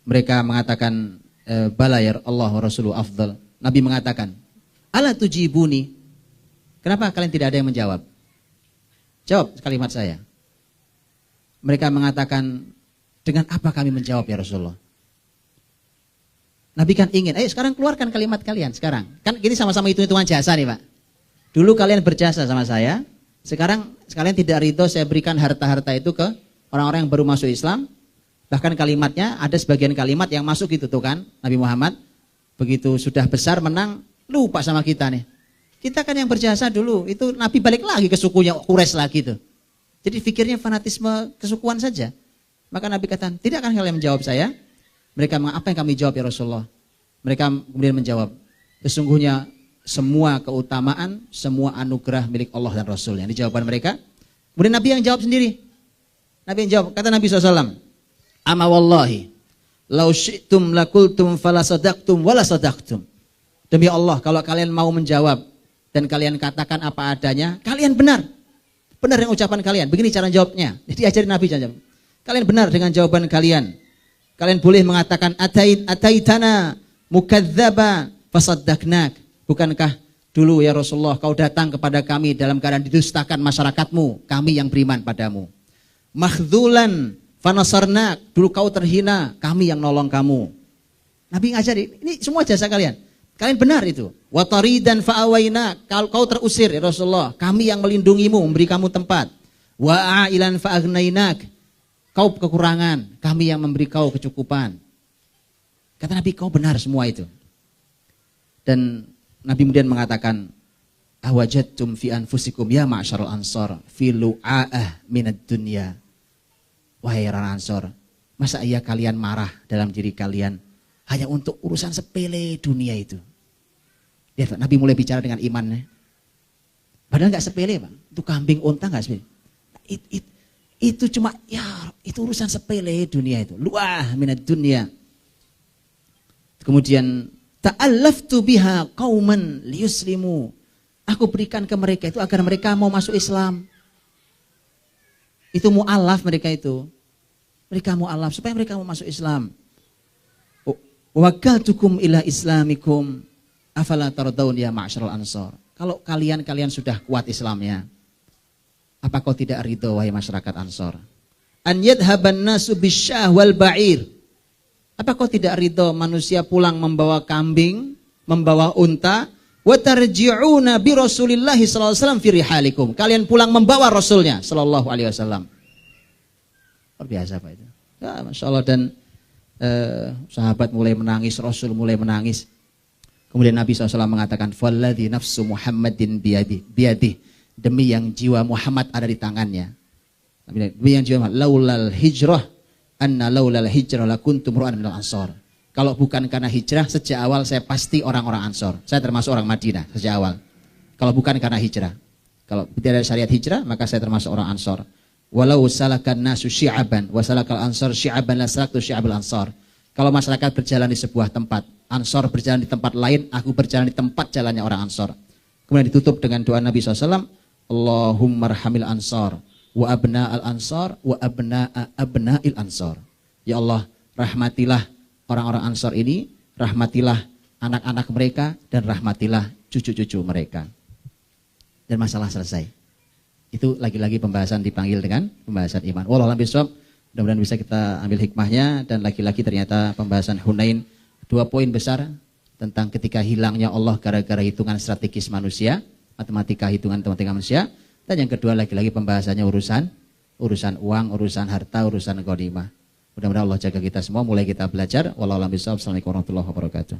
mereka mengatakan bala ya Allah wa Rasuluhu afdal. Nabi mengatakan, ala tujibuni. Kenapa kalian tidak ada yang menjawab? Jawab kalimat saya. Mereka mengatakan, dengan apa kami menjawab ya Rasulullah? Nabi kan ingin, ayo sekarang keluarkan kalimat kalian sekarang. Kan ini sama-sama hitung-hitungan jasa nih Pak. Dulu kalian berjasa sama saya, sekarang sekalian tidak ridho saya berikan harta-harta itu ke orang-orang yang baru masuk Islam. Bahkan kalimatnya ada sebagian kalimat yang masuk gitu tuh kan, Nabi Muhammad begitu sudah besar menang lupa sama kita nih. Kita kan yang berjasa dulu, itu Nabi balik lagi ke sukunya Quraisy lagi tuh. Jadi pikirnya fanatisme kesukuan saja. Maka Nabi katakan, tidak akan kalian menjawab saya? Mereka apa yang kami jawab ya Rasulullah? Mereka kemudian menjawab, sesungguhnya semua keutamaan, semua anugerah milik Allah dan Rasulnya. Di jawaban mereka. Kemudian Nabi yang jawab sendiri. Nabi yang jawab, kata Nabi SAW, ama wallahi, lau syi'tum lakultum falasadaqtum walasadaqtum. Demi Allah, kalau kalian mau menjawab dan kalian katakan apa adanya, kalian benar. Benar yang ucapan kalian. Begini cara jawabnya. Jadi ajarin Nabi jawab. Kalian benar dengan jawaban kalian. Kalian boleh mengatakan ataitana mukadzdzaba fasaddaqnak. Bukankah dulu ya Rasulullah kau datang kepada kami dalam keadaan didustakan masyarakatmu, kami yang beriman padamu. Makhzulan fanasarnak, dulu kau terhina, kami yang nolong kamu. Nabi ngajari, ini semua jasa kalian. Kalian benar itu. Wa taridan fa'awaina, kalau kau terusir ya Rasulullah, kami yang melindungimu, memberi kamu tempat. Wa a'ilan fa'aghnainak, kau kekurangan, kami yang memberi kau kecukupan. Kata Nabi, kau benar semua itu. Dan Nabi kemudian mengatakan, awajadtum fi anfusikum ya ma'syarul ansor fi lu'a'ah minad dunya. Wahai orang Ansor, masa iya kalian marah dalam diri kalian hanya untuk urusan sepele dunia itu? Ya, Nabi mulai bicara dengan imannya. Padahal nggak sepele, Bang. Itu kambing unta nggak sepele. Itu cuma ya itu urusan sepele dunia itu. Lu'ah minad dunya. Kemudian ta'allaftu biha qauman liyuslimu. Aku berikan ke mereka itu agar mereka mau masuk Islam. Itu mu'alaf mereka itu. Mereka mu'alaf supaya mereka mau masuk Islam. Wakaltukum ila islamikum afala tardawun ya ma'syarul ansor. Kalau kalian sudah kuat Islamnya, apa kau tidak ridho wahai masyarakat Ansor? An yadhaban nasu bisyah wal ba'ir. Apa kau tidak ridho manusia pulang membawa kambing, membawa unta? Wa tarji'una bi Rasulillah sallallahu alaihi wasallam fi rihalikum. Kalian pulang membawa Rasulnya sallallahu alaihi wasallam. Luar biasa Pak itu. Ya, Masya Allah. Dan sahabat mulai menangis, Rasul mulai menangis. Kemudian Nabi SAW mengatakan, "Falladzi nafsu Muhammadin biyadih." Demi yang jiwa Muhammad ada di tangannya. Demi yang jiwa Muhammad, laulal hijrah anna laulal hijrah lakuntum ru'an minal ansor. Kalau bukan karena hijrah, sejak awal saya pasti orang-orang Ansor. Saya termasuk orang Madinah sejak awal. Kalau bukan karena hijrah. Kalau tidak ada syariat hijrah, maka saya termasuk orang Ansor. Walau salakan nasu syi'aban, wa salakal ansor syi'aban la salaktu syi'abul ansor. Kalau masyarakat berjalan di sebuah tempat, Ansor berjalan di tempat lain, aku berjalan di tempat jalannya orang Ansor. Kemudian ditutup dengan doa Nabi SAW, Allahumma rahamil ansor, wa abna'al ansor, wa abna'il ansor. Ya Allah, rahmatilah orang-orang Ansor ini, rahmatilah anak-anak mereka, dan rahmatilah cucu-cucu mereka. Dan masalah selesai. Itu lagi-lagi pembahasan dipanggil dengan pembahasan iman. Wallahu a'lam bishawab. Mudah-mudahan bisa kita ambil hikmahnya. Dan lagi-lagi ternyata pembahasan Hunain, 2 poin besar tentang ketika hilangnya Allah gara-gara hitungan strategis manusia, matematika manusia. Dan yang kedua lagi-lagi pembahasannya urusan uang, urusan harta, urusan ghanimah. Mudah-mudahan Allah jaga kita semua, mulai kita belajar. Wallahu a'lam bishawab. Assalamualaikum warahmatullahi wabarakatuh.